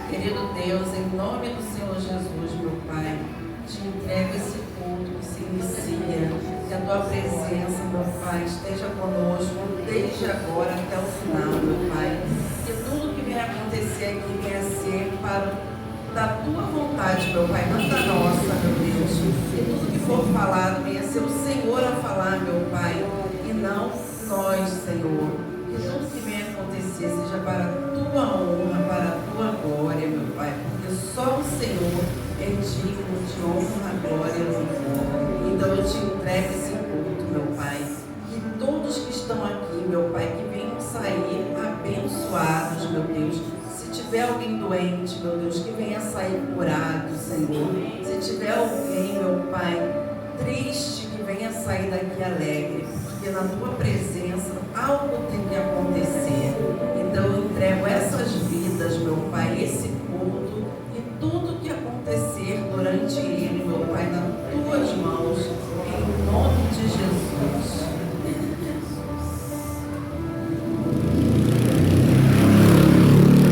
Querido Deus, em nome do Senhor Jesus, meu Pai, te entrego esse culto que se inicia. Que a tua presença, meu Pai, esteja conosco desde agora até o final, meu Pai. Que tudo que venha acontecer aqui venha ser da tua vontade, meu Pai, não da nossa, meu Deus. Que tudo que for falado venha ser o Senhor a falar, meu Pai, e não nós, Senhor. Que tudo que venha acontecer seja para a tua honra, para a tua glória, meu Pai, porque só o Senhor é digno de honra, glória e louvor. Então eu te entrego esse culto, meu Pai. Que todos que estão aqui, meu Pai, que venham sair abençoados, meu Deus. Se tiver alguém doente, meu Deus, que venha sair curado, Senhor. Se tiver alguém, meu Pai, triste, que venha sair daqui alegre, porque na tua presença algo tem que acontecer. Então eu entrego essas vidas, meu Pai, esse culto e tudo que acontecer durante ele, meu Pai, nas tuas mãos, em nome de Jesus.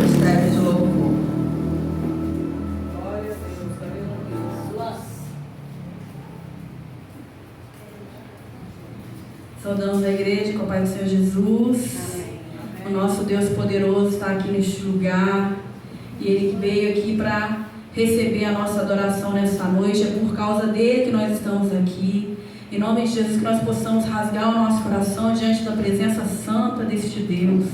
Esteve de louvor. Glória a Deus, aleluia. Saudamos a igreja com o Pai do Senhor Jesus. Amém. O nosso Deus poderoso está aqui neste lugar. E Ele que veio aqui para receber a nossa adoração nesta noite. É por causa dele que nós estamos aqui. Em nome de Jesus, que nós possamos rasgar o nosso coração diante da presença santa deste Deus.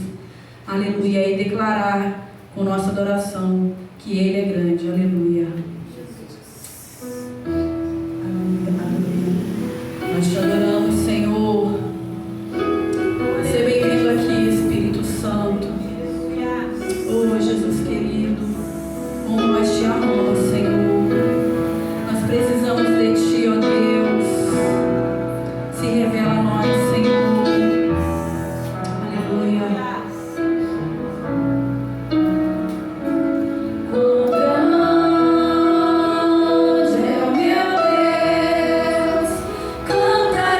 Aleluia. E declarar com nossa adoração que Ele é grande. Aleluia. Aleluia, aleluia. Nós te adoramos, Senhor. Seja bem-vindo aqui, Espírito Santo. Oh, Jesus querido, como nós te amamos, Senhor. Nós precisamos de Ti, ó Deus. Se revela a nós, Senhor. Aleluia. Quão grande é o meu Deus, cantarei.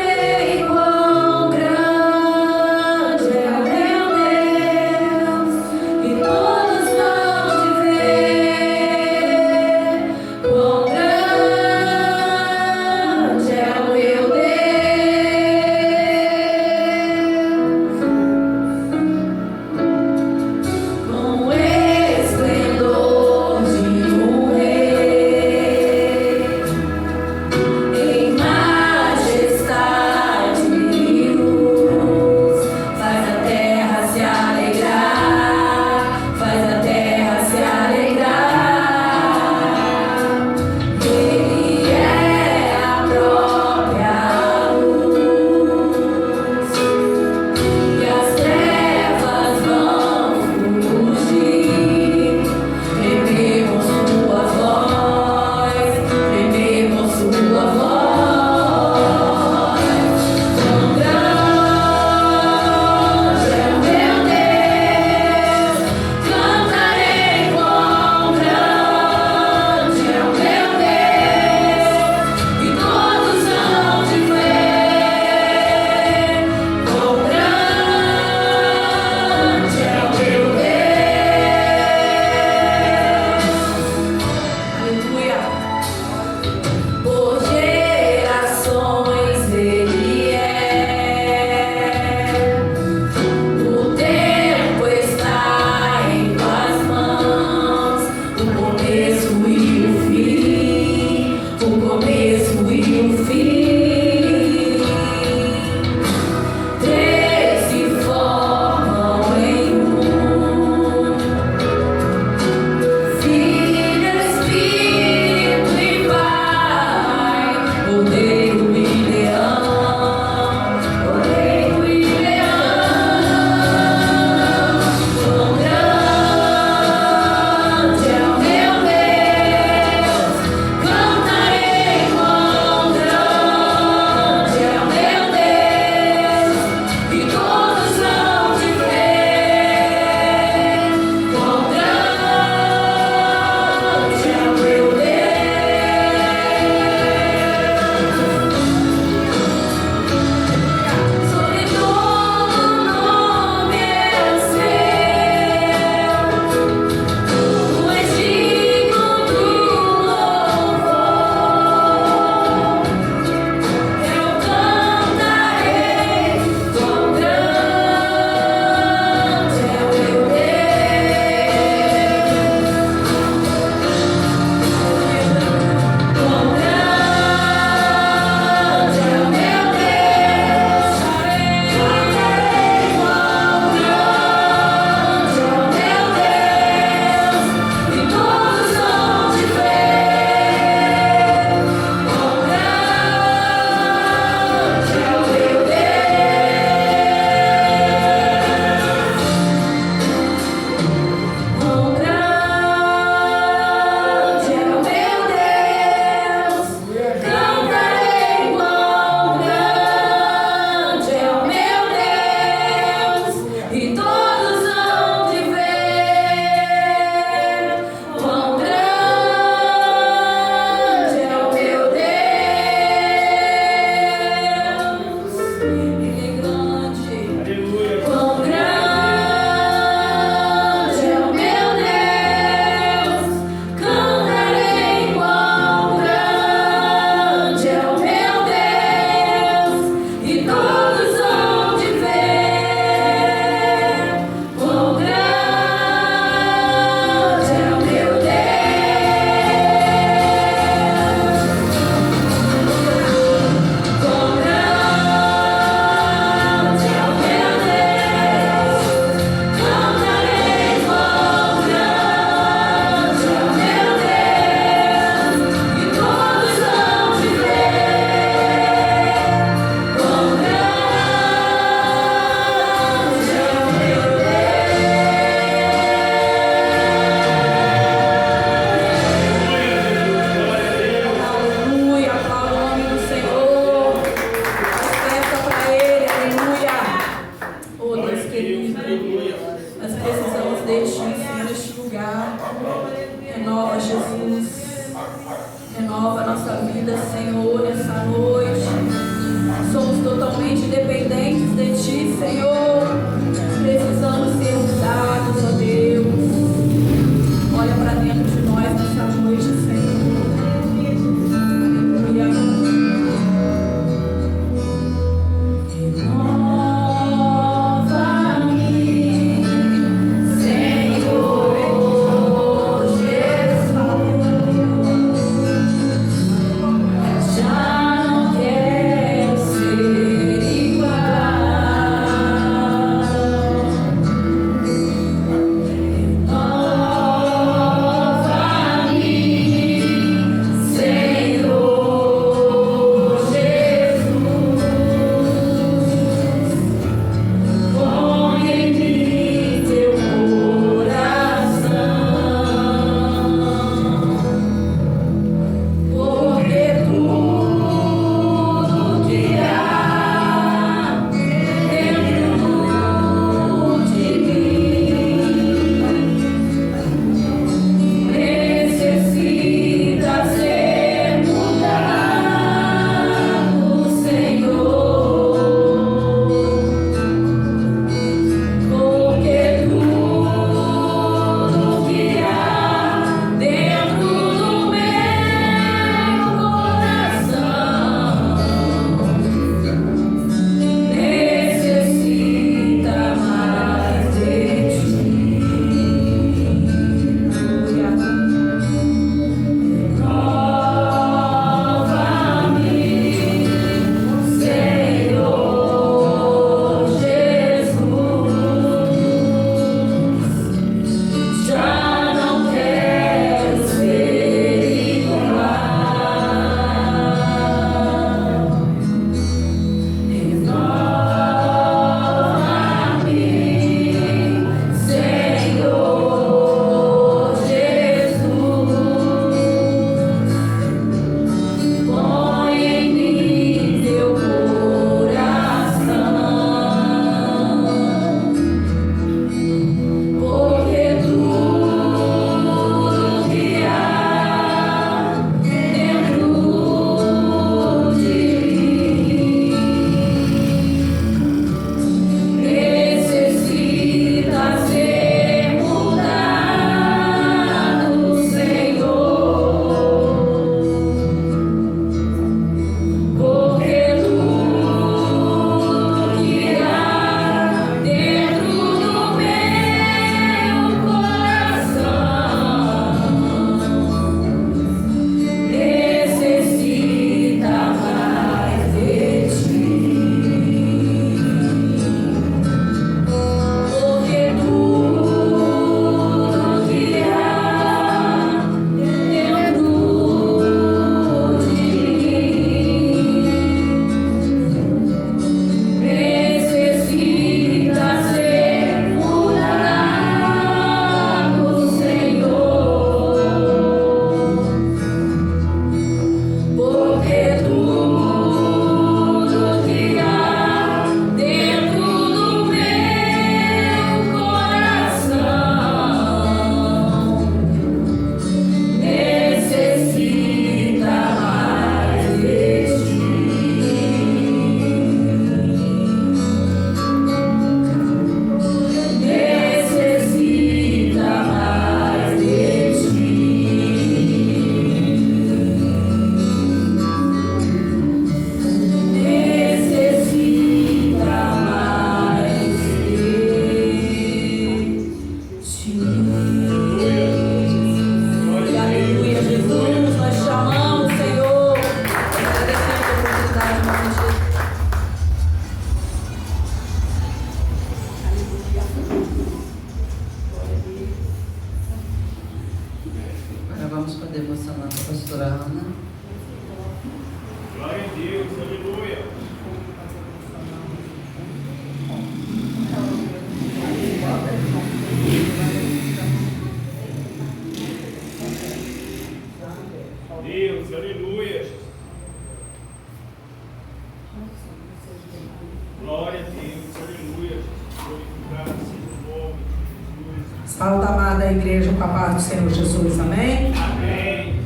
Salve, amada igreja, com a paz do Senhor Jesus, amém? Amém.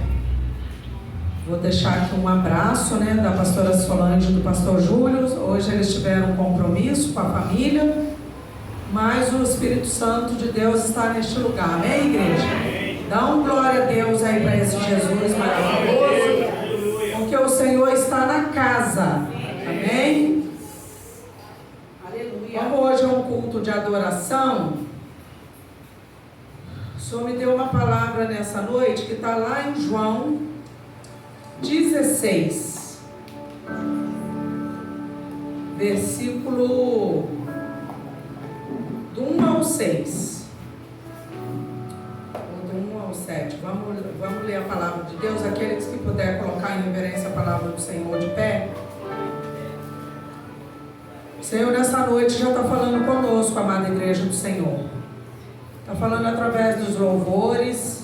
Vou deixar aqui um abraço, da pastora Solange e do pastor Júlio. Hoje eles tiveram um compromisso com a família, mas o Espírito Santo de Deus está neste lugar, amém, igreja? Dá um glória a Deus aí para esse Jesus maravilhoso, porque o Senhor está na casa, amém? Aleluia. Como hoje é um culto de adoração, o Senhor me deu uma palavra nessa noite que está lá em João 16, versículo do 1 ao 6, ou do 1 ao 7. Vamos ler a palavra de Deus. Aqueles que puder colocar em reverência a palavra do Senhor de pé. O Senhor nessa noite já está falando conosco, amada igreja do Senhor. Está falando através dos louvores.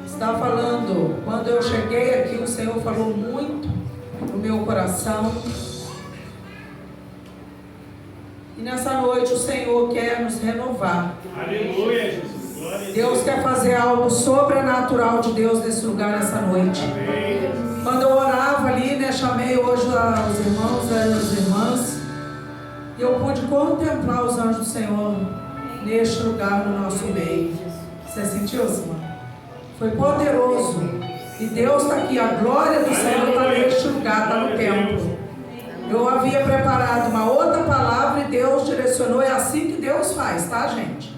Está falando, quando eu cheguei aqui, o Senhor falou muito no meu coração. E nessa noite o Senhor quer nos renovar. Aleluia, Jesus. Glória a Deus. Deus quer fazer algo sobrenatural de Deus nesse lugar nessa noite. Amém. Quando eu orava ali, chamei hoje os irmãos e as irmãs, e eu pude contemplar os anjos do Senhor neste lugar no nosso meio. Você sentiu, Simão? Foi poderoso. E Deus está aqui, a glória do Senhor está neste lugar, está no templo. Eu havia preparado uma outra palavra e Deus direcionou. É assim que Deus faz, tá, gente?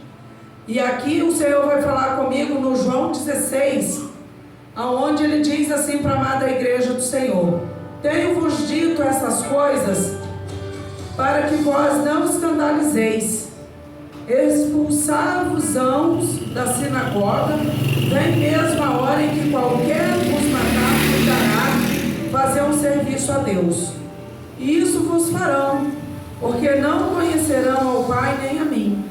E aqui o Senhor vai falar comigo no João 16, aonde ele diz assim para a amada igreja do Senhor: tenho-vos dito essas coisas para que vós não escandalizeis. Expulsar-vos-ão da sinagoga, vem mesmo a hora em que qualquer vos matar vos dará fazer um serviço a Deus. E isso vos farão, porque não conhecerão ao Pai nem a mim.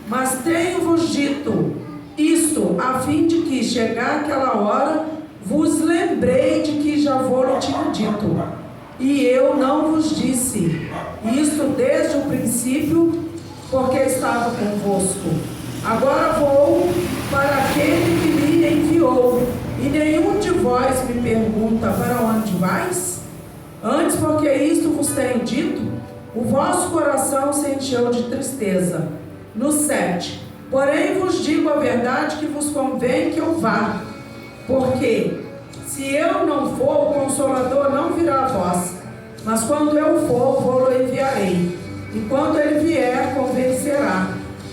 Mas tenho-vos dito isto, a fim de que, chegar aquela hora, vos lembrei de que já vos tinha dito. E eu não vos disse isto desde o princípio, porque estava convosco. Agora vou para aquele que me enviou, e nenhum de vós me pergunta: para onde vais? Antes, porque isto vos tenho dito, o vosso coração se encheu de tristeza. No 7, porém vos digo a verdade, que vos convém que eu vá, porque se eu não for, o Consolador não virá a vós, mas quando eu for, vou-lo enviarei. E quando ele vier, convencerá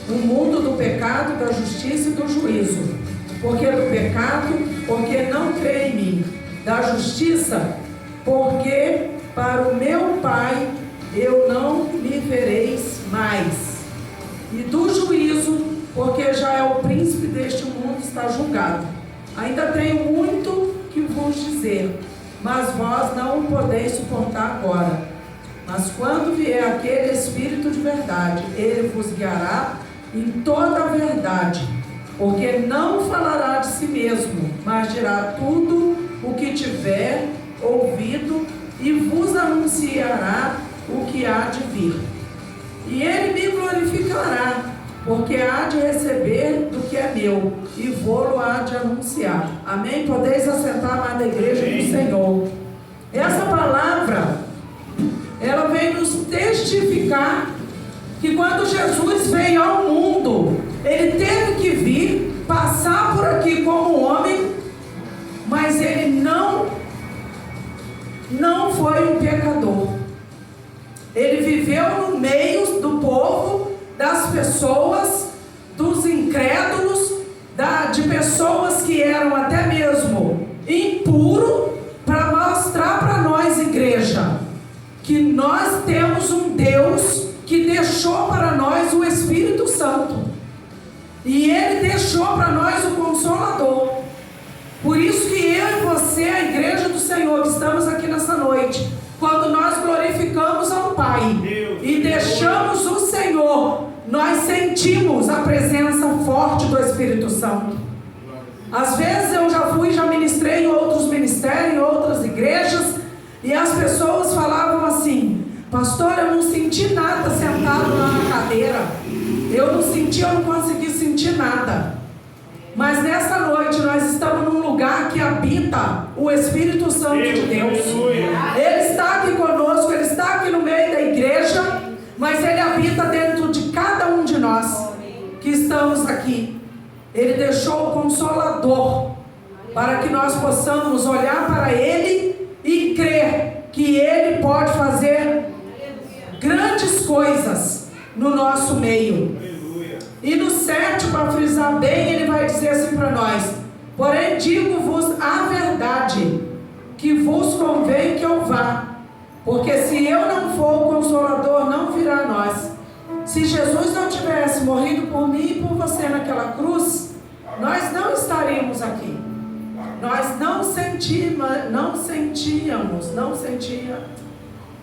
o mundo do pecado, da justiça e do juízo. Porque do pecado, porque não crê em mim. Da justiça, porque para o meu Pai eu não me vereis mais. E do juízo, porque já é o príncipe deste mundo, está julgado. Ainda tenho muito que vos dizer, mas vós não o podeis suportar agora. Mas quando vier aquele Espírito de verdade, ele vos guiará em toda a verdade, porque não falará de si mesmo, mas dirá tudo o que tiver ouvido e vos anunciará o que há de vir. E ele me glorificará, porque há de receber do que é meu, e vou-lo há de anunciar. Amém? Podeis assentar, amada igreja do Senhor. Essa palavra, ela vem nos testificar que quando Jesus veio ao mundo, ele teve que vir, passar por aqui como homem, mas ele não foi um pecador. Ele viveu no meio do povo, das pessoas, dos incrédulos, de pessoas que eram até mesmo impuros, para mostrar para nós, igreja, que nós temos um Deus que deixou para nós o Espírito Santo. E Ele deixou para nós o Consolador. Por isso que eu e você, a igreja do Senhor, que estamos aqui nessa noite, quando nós glorificamos ao Pai e deixamos o Senhor, nós sentimos a presença forte do Espírito Santo. Às vezes eu já ministrei em outros ministérios, em outras igrejas, e as pessoas falavam assim: Pastor, eu não senti nada sentado lá na cadeira. Eu não consegui sentir nada. Mas nessa noite nós estamos num lugar que habita o Espírito Santo de Deus. Ele está aqui conosco, Ele está aqui no meio da igreja, mas Ele habita dentro de cada um de nós que estamos aqui. Ele deixou o Consolador para que nós possamos olhar para Ele e crer que Ele pode fazer grandes coisas no nosso meio. E no 7, para frisar bem, ele vai dizer assim para nós: porém digo-vos a verdade, que vos convém que eu vá, porque se eu não for, o Consolador não virá a nós. Se Jesus não tivesse morrido por mim e por você naquela cruz, nós não estaríamos aqui. Nós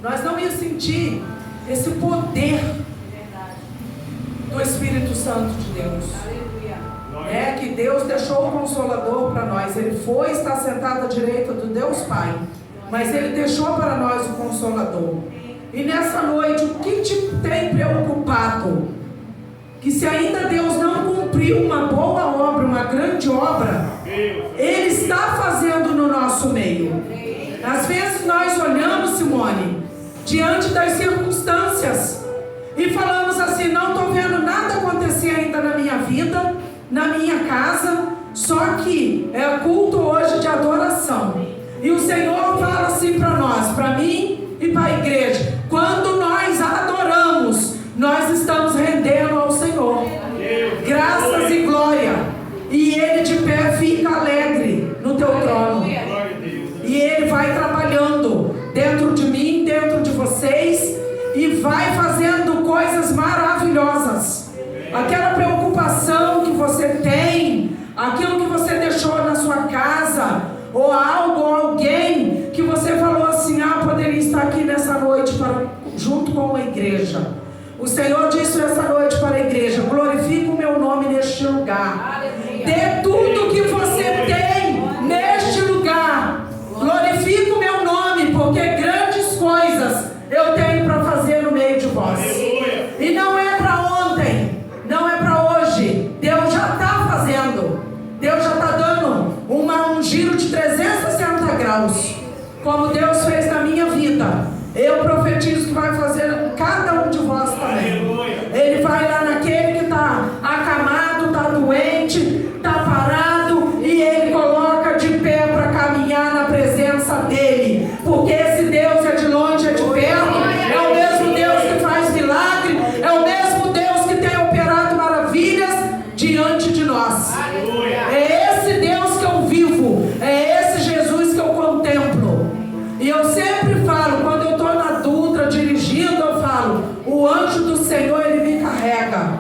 nós não íamos sentir esse poder do Espírito Santo de Deus. É que Deus deixou o Consolador para nós. Ele foi estar sentado à direita do Deus Pai, mas Ele deixou para nós o Consolador. E nessa noite, o que te tem preocupado? Que se ainda Deus não cumpriu uma boa obra, uma grande obra, Ele está fazendo no nosso meio. Às vezes nós olhamos, Simone, diante das circunstâncias e falamos assim: não estou vendo nada acontecer ainda na minha vida, na minha casa, só que é culto hoje de adoração. E o Senhor fala assim para nós, para mim e para a igreja: quando nós adoramos, nós estamos rendendo ao Senhor graças e glória, e Ele de pé fica alegre no teu trono, e Ele vai trabalhando dentro de mim, dentro de vocês, e vai fazendo coisas maravilhosas. Aquela preocupação que você tem, aquilo que você deixou na sua casa, ou algo, ou alguém que você falou assim: poderia estar aqui nessa noite junto com a igreja. O Senhor disse essa noite para a igreja: glorifique o meu nome neste lugar. Dê tudo que você tem neste lugar. Glorifique o meu nome, porque grandes coisas eu tenho para fazer no meio de vós. E não é para ontem, não é para hoje. Deus já está fazendo. Deus já está dando um giro de 360 graus. Como Deus fez na minha vida, eu profetizo que vai fazer em cada um de vós também. Ele vai lá naquele que está acamado, está doente, está parado, e Ele coloca de pé para caminhar na presença dEle. Porque esse Deus é de longe, é de perto, é o mesmo Deus que faz milagre, é o mesmo Deus que tem operado maravilhas diante de nós. É esse Deus que eu vivo, é esse Jesus que eu contemplo. E eu sempre falo, quando eu estou na Dutra dirigindo, eu falo: o anjo do Senhor, ele me carrega.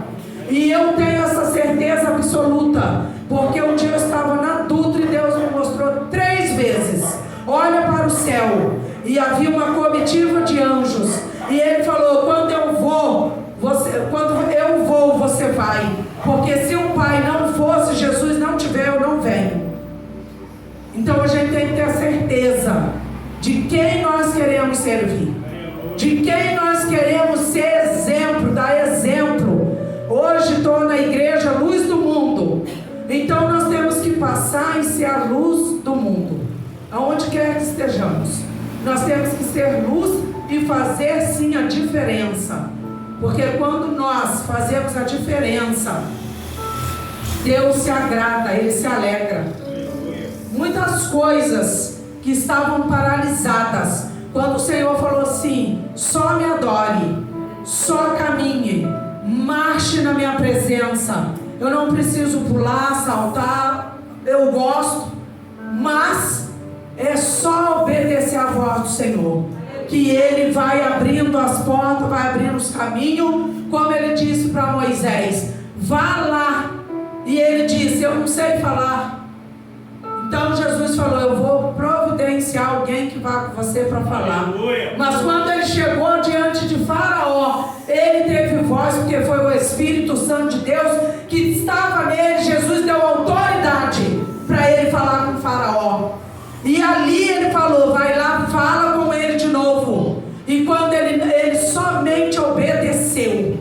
E eu tenho essa certeza absoluta, porque um dia eu estava na Dutra e Deus me mostrou 3 vezes: olha para o céu, e havia uma comitiva de anjos, e Ele falou: quando eu vou, você vai, porque se o Pai não fosse, Jesus não tiver, eu não venho. Então a gente tem que ter a certeza de quem nós queremos servir, de quem nós queremos ser exemplo, dar exemplo. Hoje estou na igreja Luz do Mundo, então nós temos que passar e ser a luz do mundo, aonde quer que estejamos. Nós temos que ser luz e fazer sim a diferença, porque quando nós fazemos a diferença, Deus se agrada, Ele se alegra. Muitas coisas que estavam paralisadas, quando o Senhor falou assim: só me adore, só caminhe, marche na minha presença. Eu não preciso pular, saltar, eu gosto, mas é só obedecer a voz do Senhor, que Ele vai abrindo as portas, vai abrindo os caminhos, como Ele disse para Moisés: vá lá. E ele disse: eu não sei falar. Então Jesus falou: eu vou providenciar alguém que vá com você para falar. Mas quando ele chegou diante de Faraó, ele teve voz, porque foi o Espírito Santo de Deus que estava nele. Jesus deu autoridade para ele falar com Faraó. E ali ele falou: vai lá, fala com ele de novo. E quando ele somente obedeceu.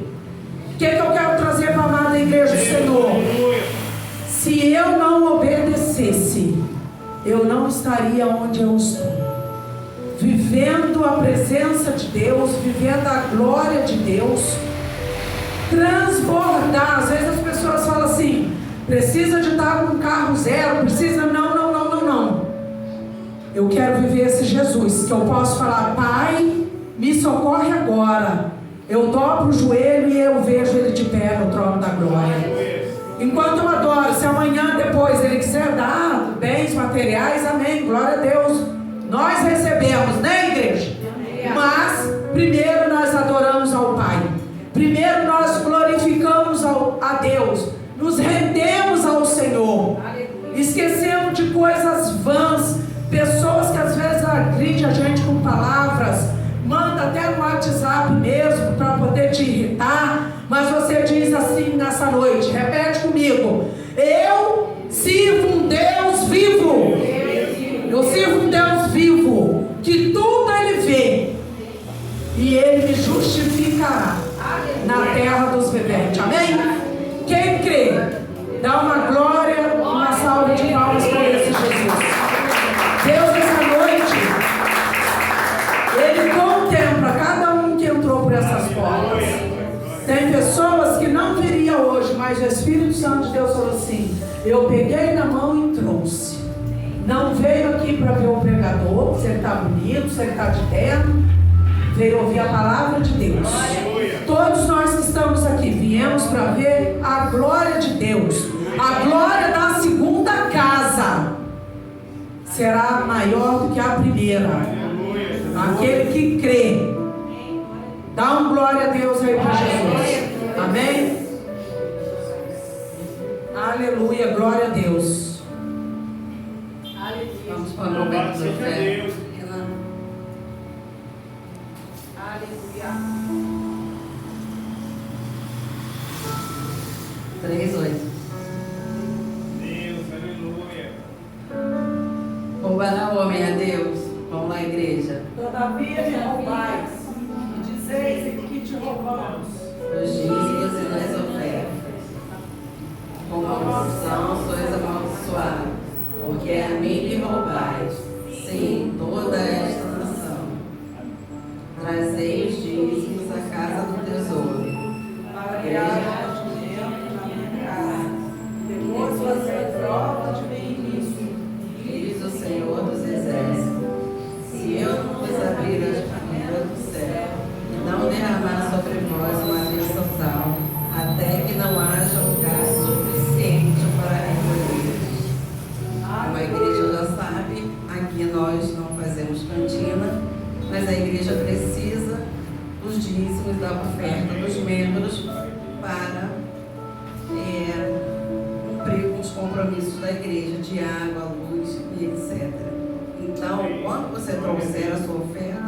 O que eu quero trazer para a amada igreja do Senhor? Se eu não obedecesse, eu não estaria onde eu estou. Vivendo a presença de Deus, vivendo a glória de Deus, transbordar. Às vezes as pessoas falam assim, precisa de estar com um carro zero, precisa, não. Eu quero viver esse Jesus, que eu posso falar, Pai, me socorre agora. Eu dobro o joelho e eu vejo Ele de pé no trono da glória. Enquanto eu adoro, se amanhã depois Ele quiser dar bens materiais, amém, glória a Deus. Nós recebemos, né, igreja? Mas primeiro nós adoramos ao Pai. Primeiro nós glorificamos a Deus. Nos rendemos ao Senhor. Esquecemos de coisas vãs. Pessoas que às vezes agridem a gente com palavras, manda até no WhatsApp mesmo para poder te irritar, mas você diz assim nessa noite, repete comigo: eu sirvo um Deus vivo. Eu sirvo um Deus vivo, que tudo Ele vê e Ele me justificará na terra dos viventes. Amém? Quem crê, dá uma glória, uma salva de palmas para esse Jesus. Deus, essa noite, Ele contempla cada um que entrou por essas portas. Tem pessoas que não viriam hoje, mas o Espírito Santo de Deus falou assim: eu peguei na mão e trouxe. Não veio aqui para ver o pregador, se ele está bonito, se ele está de terno. Veio ouvir a palavra de Deus. Todos nós que estamos aqui viemos para ver a glória de Deus. A glória da segunda casa será maior do que a primeira. Aquele que crê, dá um glória a Deus aí para Jesus. Amém? Aleluia, glória a Deus. Vamos para o momento da fé. Aleluia. 3:8. Deus, aleluia. Roubará o homem a Deus? Vamos lá, igreja. Todavia me roubais, e dizeis em que te roubamos. Os dízimos e nas ofertas. Com maldição sois amaldiçoados, porque é a mim me roubais, sim, toda esta nação. Trazei os dízimos à casa do tesouro, Para criar dinheiro na minha casa, depois fazer prova de benefício. diz o Senhor dos Exércitos. Se eu não vos abrir as janelas do céu e não derramar sobre vós uma bênção tal, até que não haja lugar suficiente para recolher. Como a igreja já sabe, aqui nós não fazemos cantina, mas a igreja precisa dos dízimos da oferta dos membros para cumprir com os compromissos da igreja de água, luz e etc. Então, quando você trouxer a sua oferta,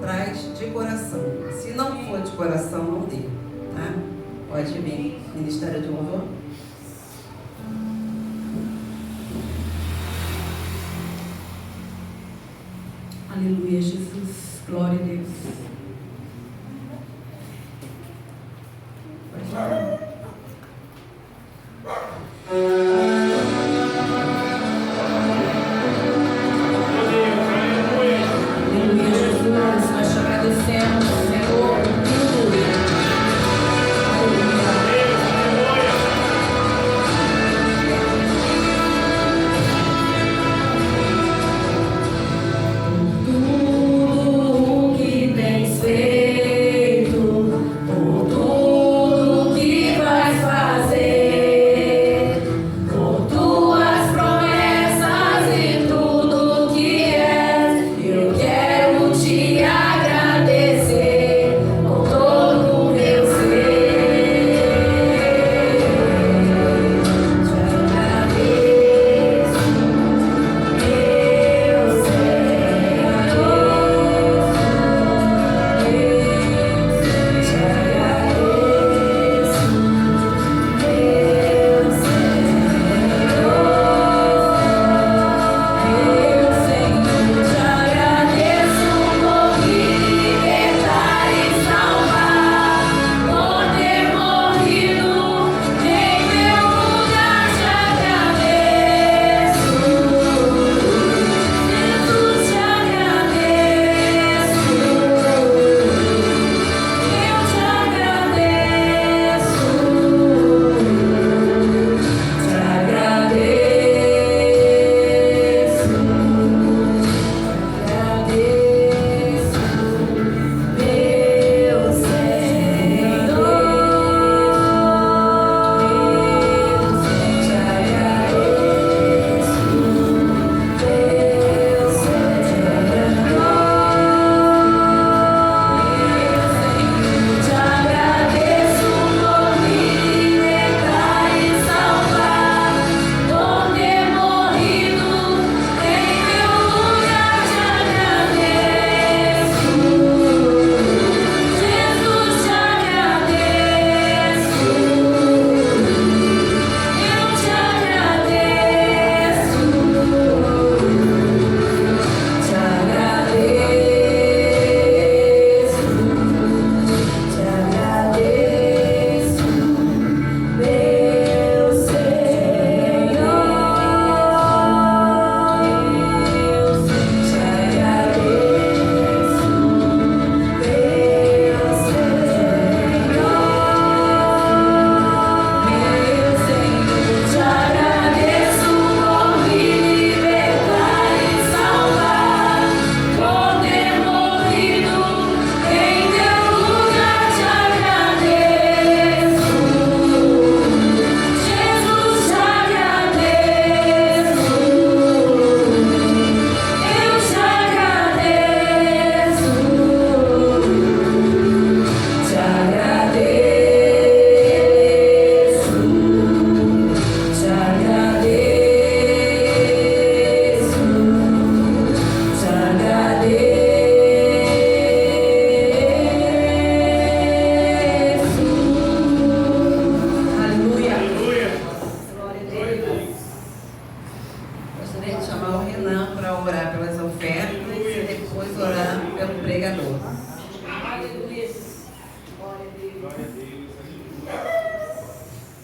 traz de coração. Se não for de coração, não dê, tá? Pode vir, Ministério de Louvor. Aleluia, Jesus. Glória a Deus. Pode falar. Aleluia, Jesus. Nós te agradecemos, Senhor. Aleluia.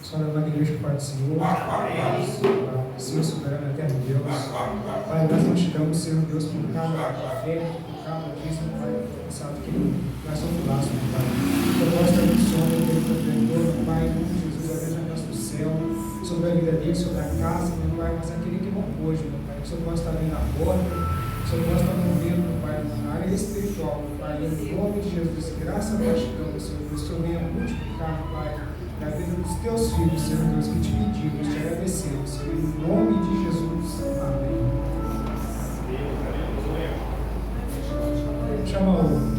Só levando a igreja para o Senhor, Senhor soberano, eterno Deus. Pai, nós não te damos, Senhor Deus, por cada fé, por cada dízimo, Pai, sabe que nós somos laços, Pai. Eu gosto da missão, meu protetor, Pai, em nome de Jesus, a Deus nosso céu, sobre a vida dele, sobre a casa, meu Pai, mas aquele que não pôde, meu Pai, que o Senhor possa estar bem na porta, que o Senhor possa estar movendo, meu Pai, na área espiritual, meu Pai, em nome de Jesus, graça a nós te damos, Senhor Deus, que o Senhor venha multiplicar, meu Pai, na vida dos teus filhos, Senhor Deus, que te pedimos, te agradecemos, Senhor, em nome de Jesus. Amém. Chama o.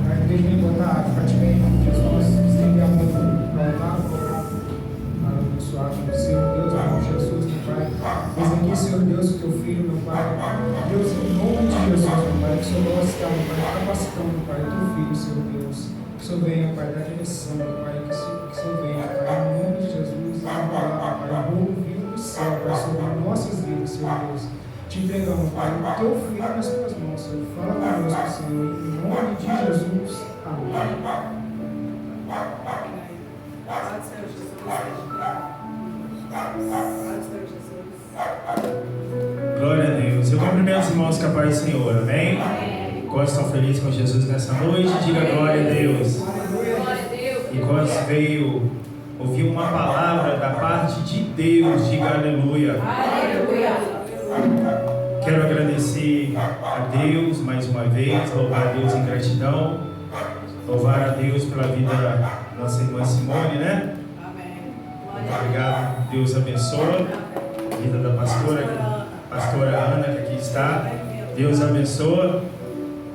A igreja vem botar praticamente Jesus, estender a mão para o altar, para abençoar o Senhor Deus, em nome de Jesus, meu Pai. Eis aqui, Senhor Deus, o teu filho, meu Pai. Deus, em nome de Jesus, meu Pai, que o Senhor possa estar, meu Pai, capacitando, meu Pai, o teu filho, Senhor Deus. Que o Senhor venha, Pai, dar direção, meu Pai, que o Senhor venha, Pai, em nome de Jesus, Pai, o vivo do céu, Pai, sobre nossas vidas, Senhor Deus. Te entregamos, Pai, o teu filho nas tuas mãos, Senhor. Fala conosco, Senhor, em nome de Jesus. Amém. Glória a Deus. Eu cumprimento os irmãos que a paz do Senhor, amém? Quantos estão felizes com Jesus nessa noite? Diga glória a Deus. E quantos veio ouvir uma palavra da parte de Deus, diga aleluia. Quero agradecer a Deus mais uma vez, louvar a Deus em gratidão, louvar a Deus pela vida da nossa irmã Simone, né? Muito obrigado, Deus abençoe a vida da pastora Ana, que aqui está. Deus abençoe.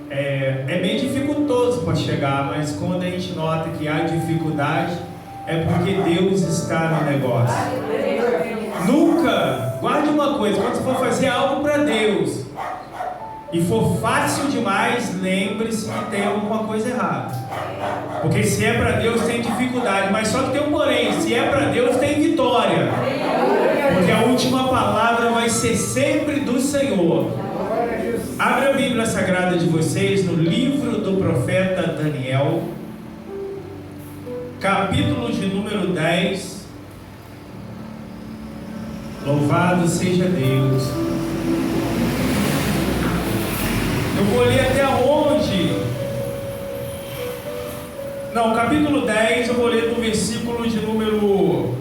É meio dificultoso para chegar, mas quando a gente nota que há dificuldade, é porque Deus está no negócio. Nunca, guarde uma coisa, quando você for fazer algo para Deus e for fácil demais, lembre-se que tem alguma coisa errada. Porque se é para Deus tem dificuldade, mas só que tem um porém, se é para Deus tem vitória. Porque a última palavra vai ser sempre do Senhor. Abra a Bíblia Sagrada de vocês no livro do profeta Daniel, capítulo de número 10. Louvado seja Deus. Eu vou ler até onde? Não, capítulo 10, eu vou ler do versículo de número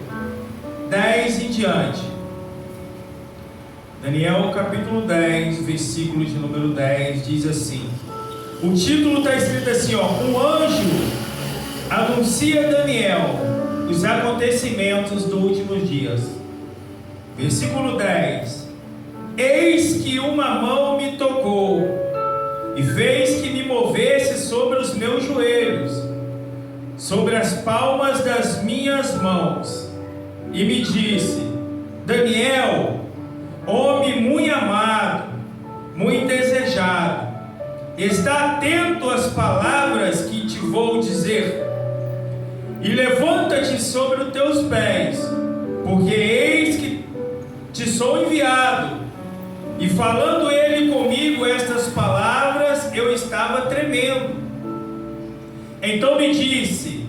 10 em diante. Daniel capítulo 10, versículo de número 10, diz assim. O título está escrito assim, ó. Um anjo anuncia a Daniel os acontecimentos dos últimos dias. Versículo 10. Eis que uma mão me tocou e fez que me movesse sobre os meus joelhos, sobre as palmas das minhas mãos, e me disse: Daniel, homem muito amado, muito desejado, está atento às palavras que te vou dizer, e levanta-te sobre os teus pés, porque eis que te sou enviado. E falando ele comigo estas palavras, eu estava tremendo. Então me disse: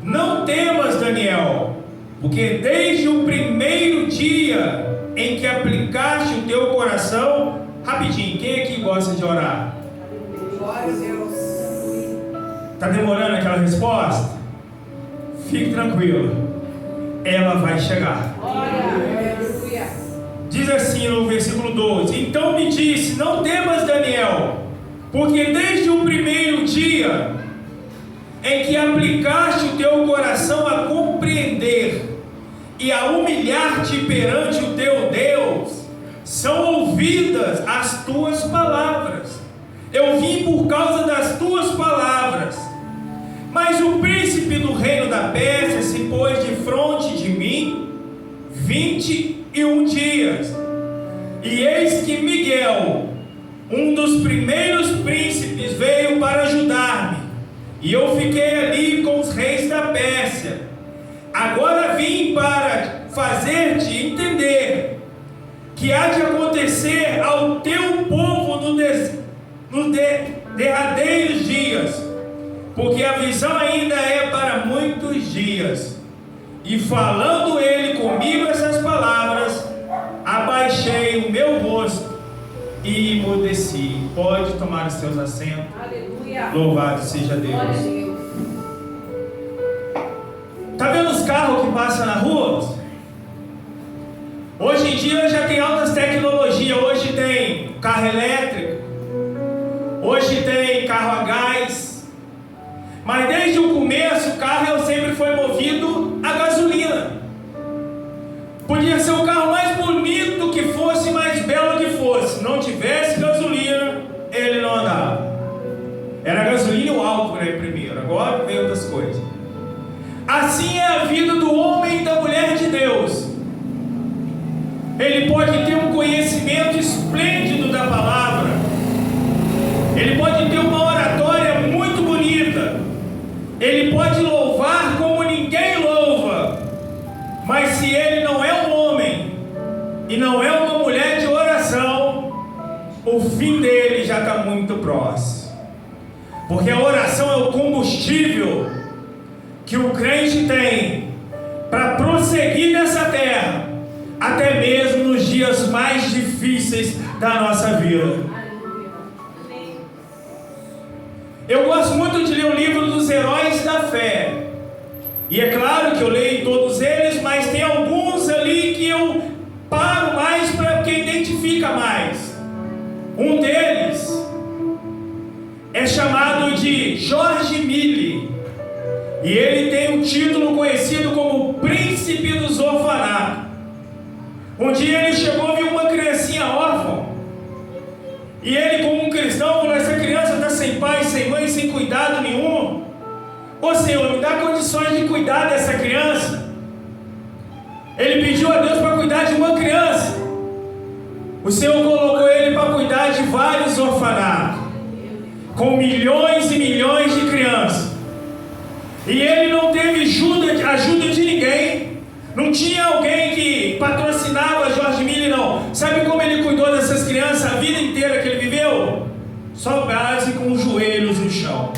não temas, Daniel, porque desde o primeiro dia em que aplicaste o teu coração... Rapidinho, quem aqui gosta de orar? Glória a Deus. Está demorando aquela resposta? Fique tranquilo, ela vai chegar. Aleluia. Diz assim no versículo 12: então me disse: não temas, Daniel, porque desde o primeiro dia em que aplicaste o teu coração a compreender e a humilhar-te perante o teu Deus, são ouvidas as tuas palavras. Eu vim por causa das tuas palavras. Mas o príncipe do reino da Pérsia se pôs de fronte de mim 21 dias. E eis que Miguel, um dos primeiros príncipes, veio para ajudar-me. E eu fiquei ali com os reis da Pérsia. Agora vim para fazer-te entender que há de acontecer ao teu povo nos derradeiros dias, porque a visão ainda é para muitos dias. E falando ele comigo essas palavras, abaixei o meu rosto e emudeci. Pode tomar os seus assentos. Aleluia. Louvado seja Glória a Deus. Deus. Tá vendo os carros que passam na rua? Hoje em dia já tem altas tecnologias. Hoje tem carro elétrico, hoje tem carro a gás, mas desde o começo o carro sempre foi movido a gasolina. Podia ser o carro mais bonito que fosse, mais belo que fosse, não tivesse gasolina, ele não andava. Era gasolina e o álcool, né, primeiro, agora vem outras coisas. Assim é a vida do homem e da mulher de Deus. Ele pode ter um conhecimento esplêndido da palavra, ele pode ter uma oratória muito bonita, ele pode louvar como ninguém louva, mas se ele não é um homem e não é uma mulher de oração, o fim dele já está muito próximo, porque a oração é o combustível que o crente tem para prosseguir nessa terra, até mesmo nos dias mais difíceis da nossa vida. Eu gosto muito de ler o livro dos heróis da fé, e é claro que eu leio todos eles, mas tem alguns ali que eu paro mais porque identifica mais. Um deles é chamado de George Mille, e ele tem um título conhecido como Príncipe dos Orfanatos. Um dia ele chegou e viu uma criancinha órfã, e ele, como um cristão, falou: essa criança está sem pai, sem mãe, sem cuidado nenhum. Ô Senhor, me dá condições de cuidar dessa criança. Ele pediu a Deus para cuidar de uma criança. O Senhor colocou ele para cuidar de vários orfanatos, com milhões e milhões de crianças. E ele não teve ajuda de ninguém. Não tinha alguém que patrocinava George Mille, não. Sabe como ele cuidou dessas crianças a vida inteira que ele viveu? Só base com os joelhos no chão.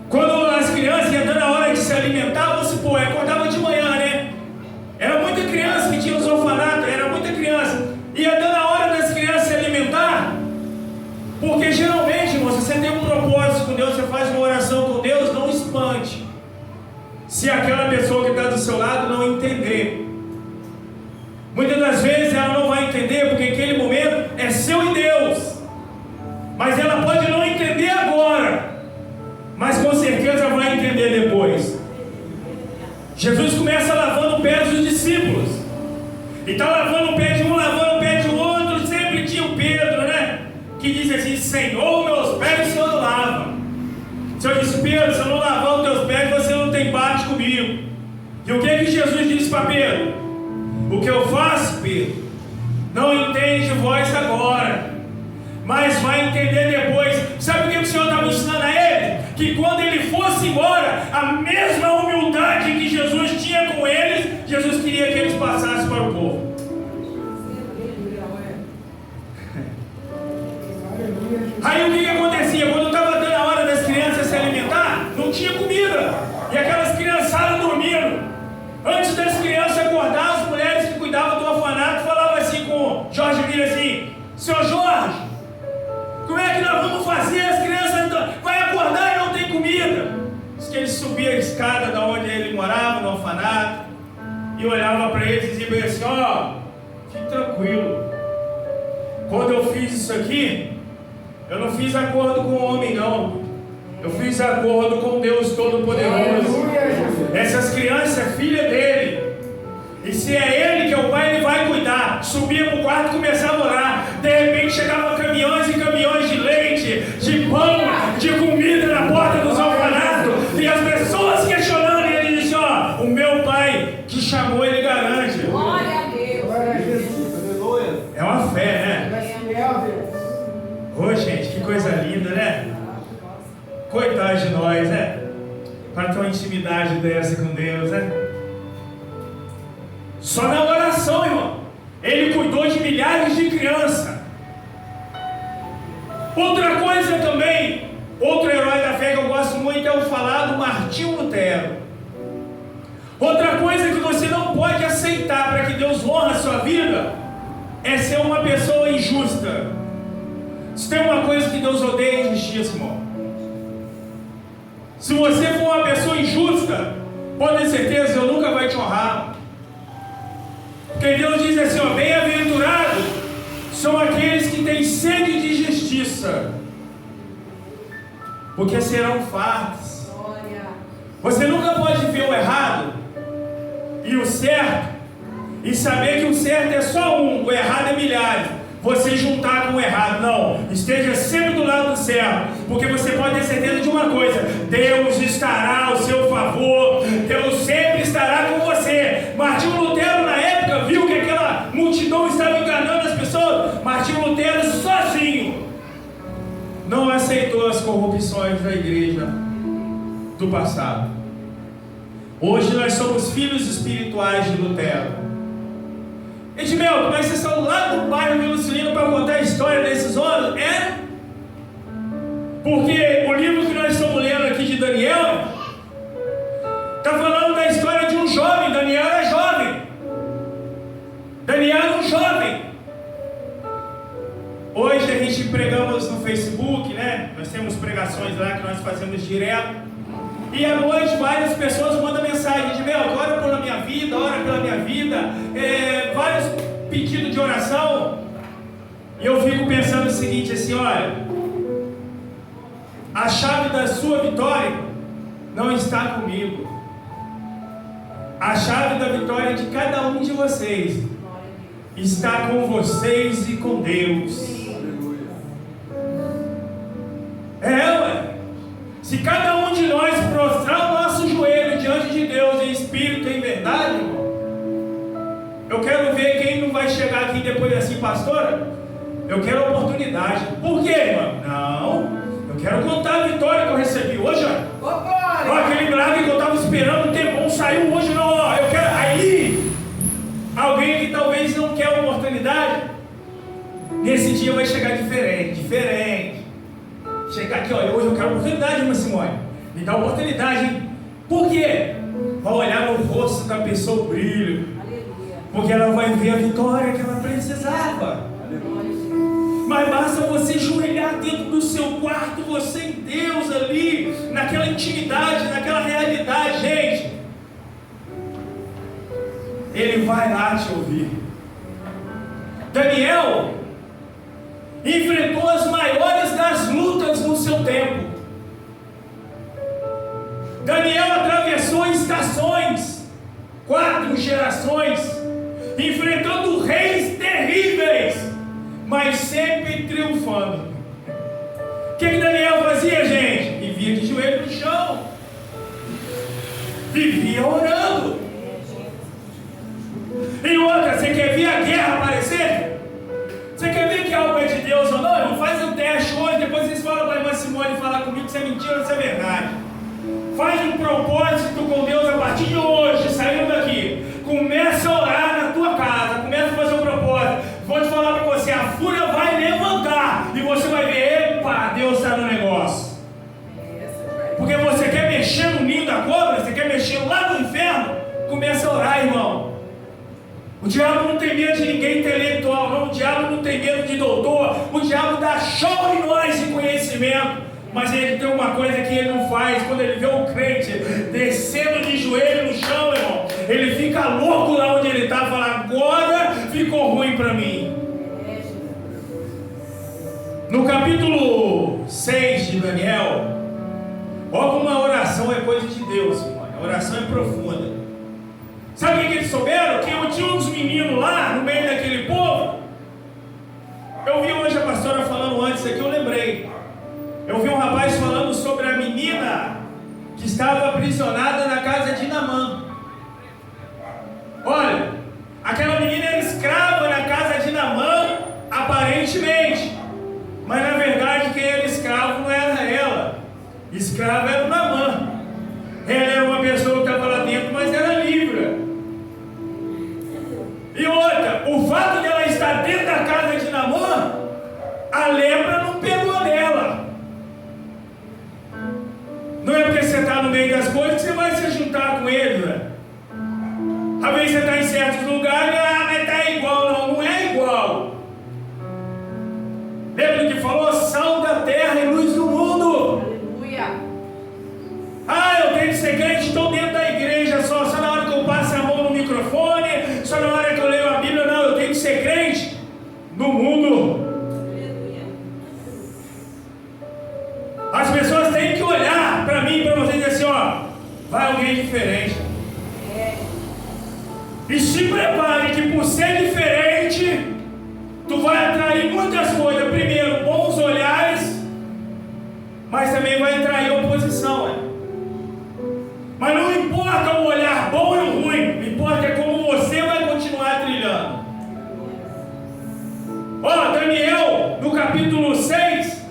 Quando as crianças iam dando a hora de se alimentar, vamos supor, acordava de manhã, né? Era muita criança que tinha os orfanatos, era muita criança. Ia dando a hora das crianças se alimentar, porque geralmente, irmão, se você tem um propósito com Deus, você faz uma oração com Deus, não espante se aquela pessoa que está do seu lado não entender. Muitas das vezes ela não vai entender, porque aquele momento é seu e Deus, mas ela pode não entender agora, mas com certeza vai entender depois. Jesus começa lavando o pé dos discípulos, e está lavando o pé de um, lavando o pé de outro. Sempre tinha o Pedro, né, que diz assim: Senhor, meus pés o Senhor não lava. O Senhor disse: Pedro, se eu não lavar os teus pés, você não tem parte comigo. E o que Jesus disse para Pedro? O que eu faço, Pedro, não entende vós agora, mas vai entender depois. Sabe o que o Senhor estava ensinando a ele? Que quando ele fosse embora, a mesma humildade que Jesus tinha com eles, Jesus queria que eles passassem para o povo. Aí o que acontecia? Quando estava dando a hora das crianças se alimentar, não tinha comida, e aquelas criançadas dormindo. Antes das crianças acordar, as mulheres que cuidavam do orfanato falavam assim com George Mille assim: Seu Jorge, como é que nós vamos fazer? As crianças vão acordar e não tem comida. Diz que ele subia a escada da onde ele morava, no orfanato, e olhava para eles e dizia assim: ó, fique tranquilo, quando eu fiz isso aqui, eu não fiz acordo com o homem, não. Eu fiz acordo com Deus Todo-Poderoso. Essas crianças é filha dele. E se é ele que é o pai, ele vai cuidar. Subia para o quarto e começava a orar. De repente chegavam caminhões e caminhões de leite, de pão, de comida na porta dos orfanatos. E as pessoas questionando. E ele disse: ó, o meu pai que chamou, ele garante. Glória a Deus. É uma fé, né? Ô, gente, que coisa linda, né? Coitado de nós, né? Para ter uma intimidade dessa com Deus, né? Só na oração, irmão, ele cuidou de milhares de crianças. Outra coisa também, outro herói da fé que eu gosto muito é o falado Martinho Lutero. Outra coisa que você não pode aceitar para que Deus honre a sua vida é ser uma pessoa injusta. Se tem uma coisa que Deus odeia, é injustiça, irmão. Se você for uma pessoa injusta, pode ter certeza, Deus nunca vai te honrar. Porque Deus diz assim, ó, bem-aventurados são aqueles que têm sede de justiça, porque serão fartos. Você nunca pode ver o errado e o certo e saber que o certo é só um, o errado é milhares. Você juntar com o errado, não. Esteja sempre do lado do certo, porque você pode ter certeza de uma coisa: Deus estará ao seu favor, Deus sempre estará com você. Martinho Lutero, na época, viu que aquela multidão estava enganando as pessoas. Martinho Lutero, sozinho, não aceitou as corrupções da igreja do passado. Hoje nós somos filhos espirituais de Lutero. Edmel, mas vocês estão lá do bairro de Lucilino para contar a história desses homens? É? Porque o livro que nós estamos lendo aqui de Daniel está falando da história de um jovem. Daniel era jovem. Daniel era um jovem. Hoje a gente pregamos no Facebook, né? Nós temos pregações lá que nós fazemos direto. E à noite várias pessoas mandam mensagem de Edmel, ora pela minha vida, ora pela minha vida, vários pedidos de oração. E eu fico pensando o seguinte, assim, olha, a chave da sua vitória não está comigo. A chave da vitória de cada um de vocês está com vocês e com Deus. Ué. Se cada um de nós prostrar o nosso joelho diante de Deus em espírito e em verdade, irmão, eu quero ver quem não vai chegar aqui depois assim, pastora, eu quero oportunidade. Por quê, irmão? Não, eu quero contar a vitória que eu recebi hoje, ó, aquele milagre que eu estava esperando um tempão, saiu hoje, não, ó, eu quero. Aí, alguém que talvez não quer oportunidade, nesse dia vai chegar diferente. Chegar aqui, olha, hoje eu quero oportunidade, irmã Simone. Me dá oportunidade, hein? Por quê? Vai olhar no rosto da pessoa o brilho. Porque ela vai ver a vitória que ela precisava. Mas basta você joelhar dentro do seu quarto, você e Deus ali, naquela intimidade, naquela realidade, gente. Ele vai lá te ouvir. Daniel enfrentou as maiores das lutas no seu tempo. Daniel atravessou estações, 4 gerações, enfrentando reis terríveis, mas sempre triunfando. O que Daniel fazia, gente? Vivia de joelho no chão, vivia orando. E outra, você quer ver a guerra aparecer? Você quer ver que algo é de Deus ou não, irmão? Faz um teste hoje, depois vocês falam para a irmã Simone falar comigo se é mentira ou se é verdade. Faz um propósito com Deus a partir de hoje, saindo daqui. Começa a orar na tua casa, começa a fazer um propósito. Vou te falar para você, a fúria vai levantar e você vai ver, epa, Deus está no negócio. Porque você quer mexer no ninho da cobra, você quer mexer lá no inferno, começa a orar, irmão. O diabo não tem medo de ninguém intelectual, não. O diabo não tem medo de doutor. O diabo dá show em nós de conhecimento. Mas ele tem uma coisa que ele não faz. Quando ele vê o crente descendo de joelho no chão, irmão, ele fica louco lá onde ele está. Fala, agora ficou ruim para mim. No capítulo 6 de Daniel, olha como a oração é coisa de Deus, irmão. A oração é profunda. Sabe o que eles souberam? Que eu tinha uns meninos lá no meio daquele povo. Eu vi hoje a pastora falando antes aqui, eu lembrei. Eu vi um rapaz falando sobre a menina que estava aprisionada na casa de Naamã. Olha, aquela menina era escrava na casa de Naamã, aparentemente. Mas na verdade quem era escravo não era ela. Escravo era o Naamã. Ela era uma pessoa que estava lá dentro, mas era livre. E outra, o fato de ela estar dentro da casa de Naamã, a lepra não pegou nela. outras coisas que você vai se juntar com eles, velho. Às vezes você está em certos lugares, mas tá igual. Não, não é igual. Lembra do que falou? Sal da terra e luz do mundo. Aleluia. Eu tenho que ser crente, estou dentro da igreja só na hora que eu passo a mão no microfone, só na hora que eu leio a Bíblia. Não, eu tenho que ser crente no mundo. As pessoas têm que olhar para mim, para você e dizer assim, vai alguém diferente. E se prepare que por ser diferente, tu vai atrair muitas coisas. Primeiro, bons olhares, mas também vai atrair oposição. Mas não importa o olhar bom ou ruim, o que importa é como você vai continuar trilhando. Daniel, no capítulo 6,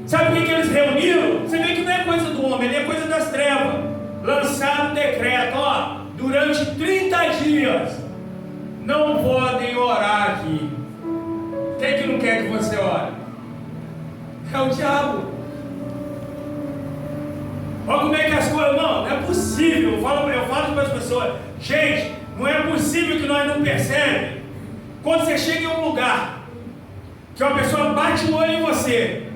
sabe o que eles reuniram? Você vê que não é coisa do homem, é coisa das trevas. Lançaram um decreto, durante 30 dias, não podem orar aqui. Quem que não quer que você ore? É o diabo. Olha como é que as coisas... Não é possível. Eu falo para as pessoas, gente, não é possível que nós não percebemos. Quando você chega em um lugar, que uma pessoa bate o olho em você,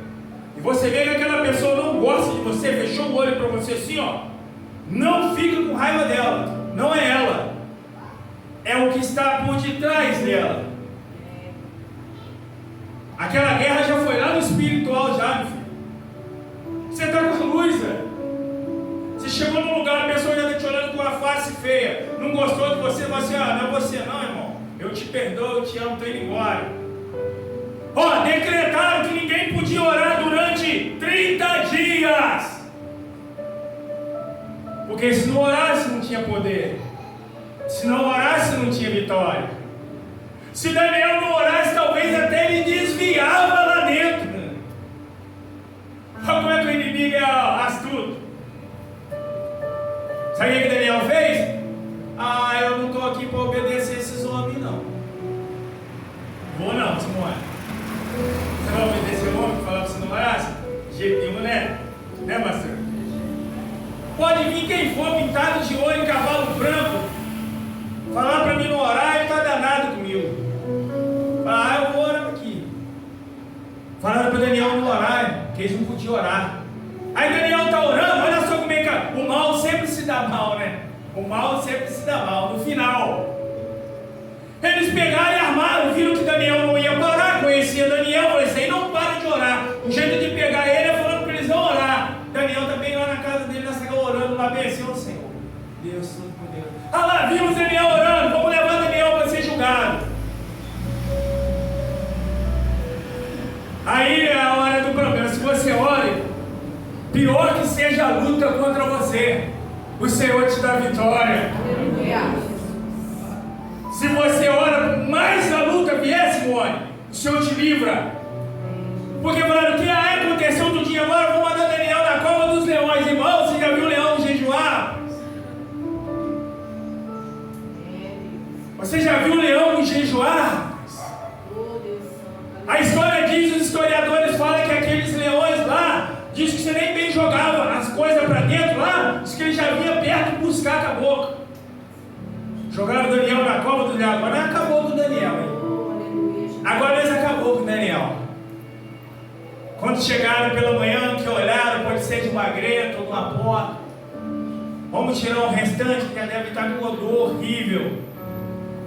e você vê que aquela pessoa não gosta de você, fechou o olho para você assim, não fica com raiva dela. Não é ela. É o que está por detrás dela. Aquela guerra já foi lá no espiritual já, meu filho. Você está com luz, velho. Você chegou num lugar, a pessoa já está te olhando com uma face feia. Não gostou de você, você, não é você não, irmão. Eu te perdoo, eu te amo, estou indo embora. Decretaram que ninguém podia orar durante 30 dias. Porque se não orasse, não tinha poder. Se não orasse, não tinha vitória. Se Daniel não orasse, talvez até ele desviava lá dentro. Olha como é que o inimigo é astuto. Sabe o que Daniel fez? Eu não estou aqui para obedecer esses homens, não. Vou não, Simone. Você vai obedecer o homem que falar para você não orasse? De jeito nenhum, né? Né, pastor? Pode vir quem for pintado de olho em cavalo branco, falar para mim não orar, ele está danado comigo. Falar, eu vou orar aqui. Falaram para Daniel não orar, porque eles não podiam orar. Aí Daniel está orando, olha só como é que o mal sempre se dá mal, né? O mal sempre se dá mal. No final, eles pegaram e armaram, viram que Daniel não ia parar, conhecia Daniel, falou, esse aí não para de orar. O jeito de pegar ele é falando para eles não orar. Daniel também lá na casa dele, na sala orando, lá venceu o Senhor. Deus Todo-Poderoso. Lá, vimos Daniel orando, vamos levar Daniel para ser julgado. Aí é a hora do problema. Se você ore, pior que seja a luta contra você, o Senhor te dá vitória. Se você ora, mais a luta vier, Simone, o Senhor te livra. Porque falaram que aconteceu outro dia agora, vou mandar Daniel na cova dos leões. Irmão, você já viu o leão jejuar? Você já viu o leão jejuar? A história diz, os historiadores falam que aqueles leões lá, diz que você nem bem jogava as coisas para dentro lá, diz que ele já vinha perto buscar com a boca. Jogaram Daniel na cova do leão. Agora acabou com o Daniel, hein? Agora eles acabou com o Daniel. Quando chegaram pela manhã, que olharam, pode ser de uma greta ou de uma porta. Vamos tirar o restante, que deve estar com um odor horrível.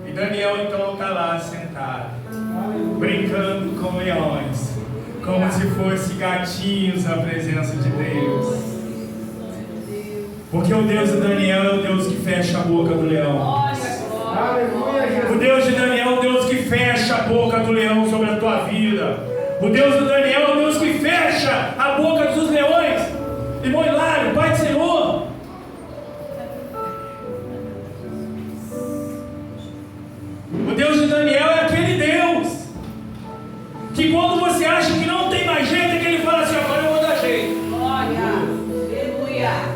E Daniel então está lá sentado, brincando com leões, como se fossem gatinhos na presença de Deus. Porque o Deus de Daniel é o Deus que fecha a boca do leão. O Deus de Daniel é o Deus que fecha a boca do leão sobre a tua vida. O Deus de Daniel é o Deus que fecha a boca dos leões. Irmão Hilário, Pai do Senhor. O Deus de Daniel é aquele Deus que quando você acha que não tem mais jeito, é que ele fala assim, agora eu vou dar jeito.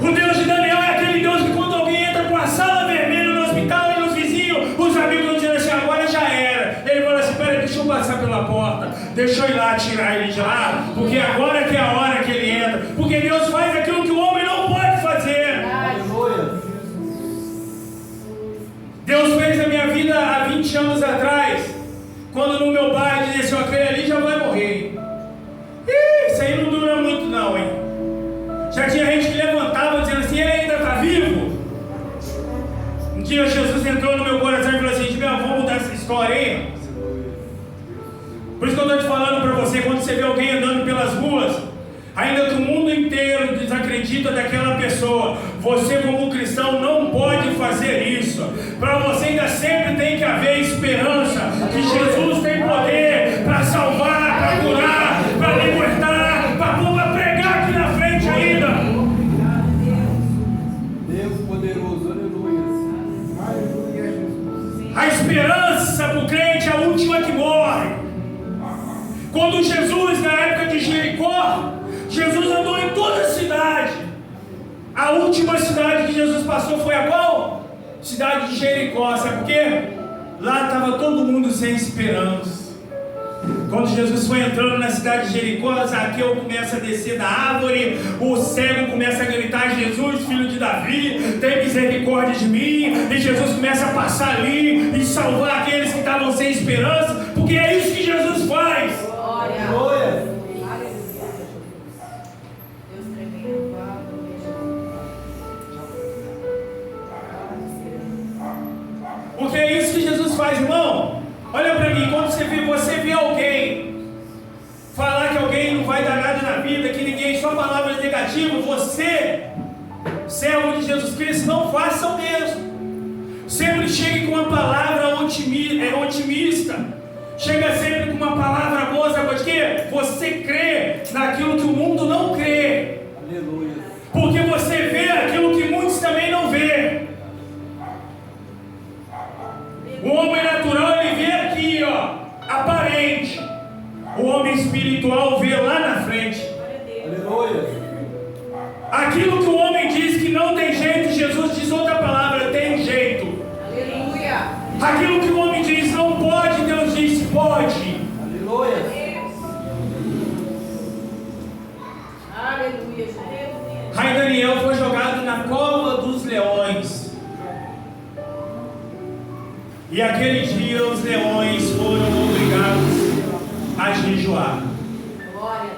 O Deus de Daniel é aquele Deus que quando alguém entra com a sala vermelha no hospital e nos vizinhos, os amigos vão dizer assim, agora já era. Ele fala assim, peraí, deixa eu passar pela porta, deixa eu ir lá tirar ele de lá, porque agora que é a hora que ele entra. Porque Deus faz aquilo que o homem não pode fazer. 20 anos atrás, quando no meu bairro dizia assim, ó, aquele ali já vai morrer. Isso aí não dura muito não, hein? Já tinha gente que levantava dizendo assim, ele ainda está vivo? Um dia Jesus entrou no meu coração e falou assim, vamos mudar essa história aí. Por isso que eu estou te falando para você, quando você vê alguém andando pelas ruas, ainda que o mundo inteiro desacredita daquela pessoa, você como cristão não pode fazer isso. Para você ainda sempre tem que haver esperança, que Jesus tem poder para salvar, para curar, para libertar, para pregar aqui na frente ainda. Deus poderoso, aleluia. A esperança para o crente é a última que morre. Quando Jesus, na época de Jericó, Jesus andou em toda a cidade. A última cidade que Jesus passou foi a qual? Cidade de Jericó. Sabe por quê? Lá estava todo mundo sem esperança. Quando Jesus foi entrando na cidade de Jericó, Zaqueu começa a descer da árvore, o cego começa a gritar, Jesus, filho de Davi, tem misericórdia de mim, e Jesus começa a passar ali e salvar aqueles que estavam sem esperança, porque é isso que Jesus faz. Aleluia. Porque é isso que Jesus faz, irmão. Olha para mim, quando você vê alguém falar que alguém não vai dar nada na vida, que ninguém, só palavras negativas, você, servo de Jesus Cristo, não faça o mesmo. Sempre chegue com uma palavra otimista. Chega sempre com uma palavra boa, sabe por quê? Você crê naquilo que o mundo não crê. Aleluia. Porque você vê aquilo que muitos também não vê. O homem natural, ele vê aqui, ó, aparente. O homem espiritual vê lá na frente. Aleluia. Aquilo que o homem diz que não tem jeito, Jesus diz outra palavra, tem jeito. Aleluia. Aquilo que o homem diz não pode, Deus diz pode. Aleluia. Aleluia. Rei Daniel foi jogado na cova dos leões. E aquele dia os leões foram obrigados a jejuar. Glória a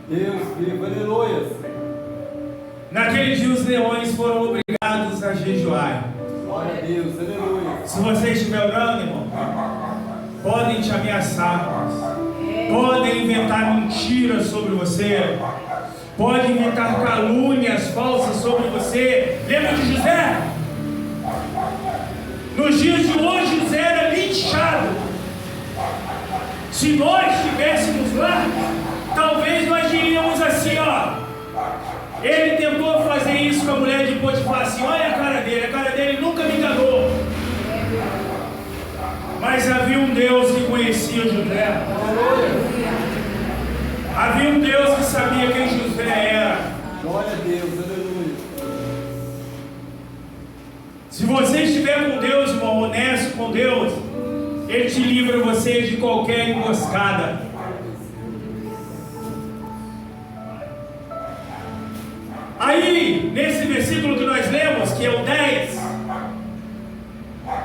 Deus. Deus vivo, aleluia. Naquele dia os leões foram obrigados a jejuar. Glória a Deus, aleluia. Se você estiver orando, irmão, podem te ameaçar, podem inventar mentiras sobre você, podem inventar calúnias falsas sobre você. Lembra de José? Nos dias de hoje, José era linchado. Se nós estivéssemos lá, talvez nós diríamos assim, ó. Ele tentou fazer isso com a mulher de Potifar, assim, olha a cara dele nunca me enganou. Mas havia um Deus que conhecia José. Havia um Deus que sabia quem José era. Glória a Deus, aleluia. Se você estiver com Deus, irmão, honesto com Deus, Ele te livra você de qualquer emboscada. Aí, nesse versículo que nós lemos, que é o 10,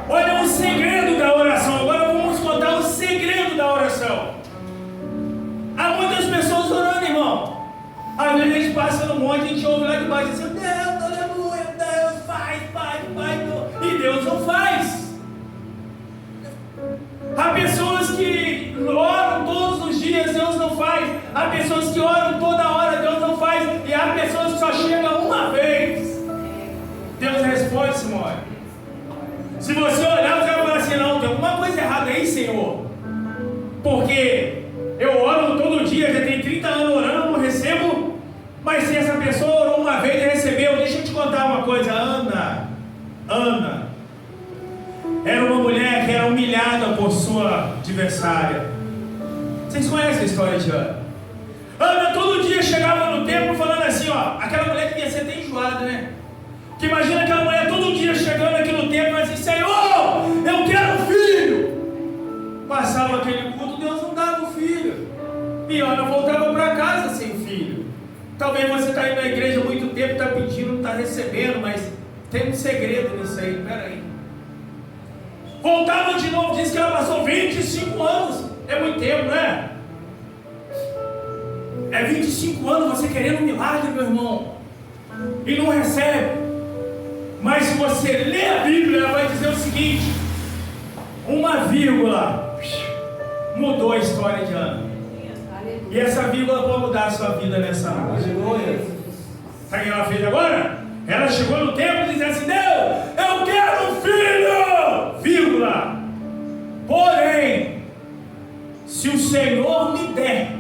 olha o segredo da oração. Agora vamos contar o segredo da oração. Há muitas pessoas orando, irmão. Às vezes a gente passa no monte, a gente ouve lá de baixo assim, Deus, aleluia, Deus faz, e Deus não faz. Há pessoas que oram todos os dias, Deus não faz. Há pessoas que oram toda hora, Deus não faz. E há pessoas que só chegam uma vez. Deus responde, Simone. Se você olhar, você vai falar assim, não, tem alguma coisa errada aí, Senhor. Porque eu oro todo dia, já tem 30 anos orando, não recebo. Mas se essa pessoa orou uma vez e recebeu, deixa eu te contar uma coisa. Ana era uma mulher que era humilhada por sua adversária. Vocês conhecem a história de Ana? Ana todo dia chegava no templo falando assim, ó, aquela mulher que devia ser até enjoada, né? Que imagina aquela mulher todo dia chegando aqui no templo e assim, Senhor, eu quero um filho. Passava aquele culto, Deus não dava o filho. E Ana voltava para casa sem filho. Talvez você está indo na igreja há muito tempo, está pedindo, não está recebendo, mas tem um segredo nisso aí, peraí. Voltava de novo, disse que ela passou 25 anos. É muito tempo, não é? É 25 anos você querendo um milagre, meu irmão, e não recebe. Mas se você ler a Bíblia, ela vai dizer o seguinte: uma vírgula mudou a história de Ana. E essa vírgula pode mudar a sua vida nessa noite. Aleluia. Sabe o que ela fez agora? Ela chegou no templo e disse assim: Deus, eu quero um filho, vírgula. Porém, se o Senhor me der,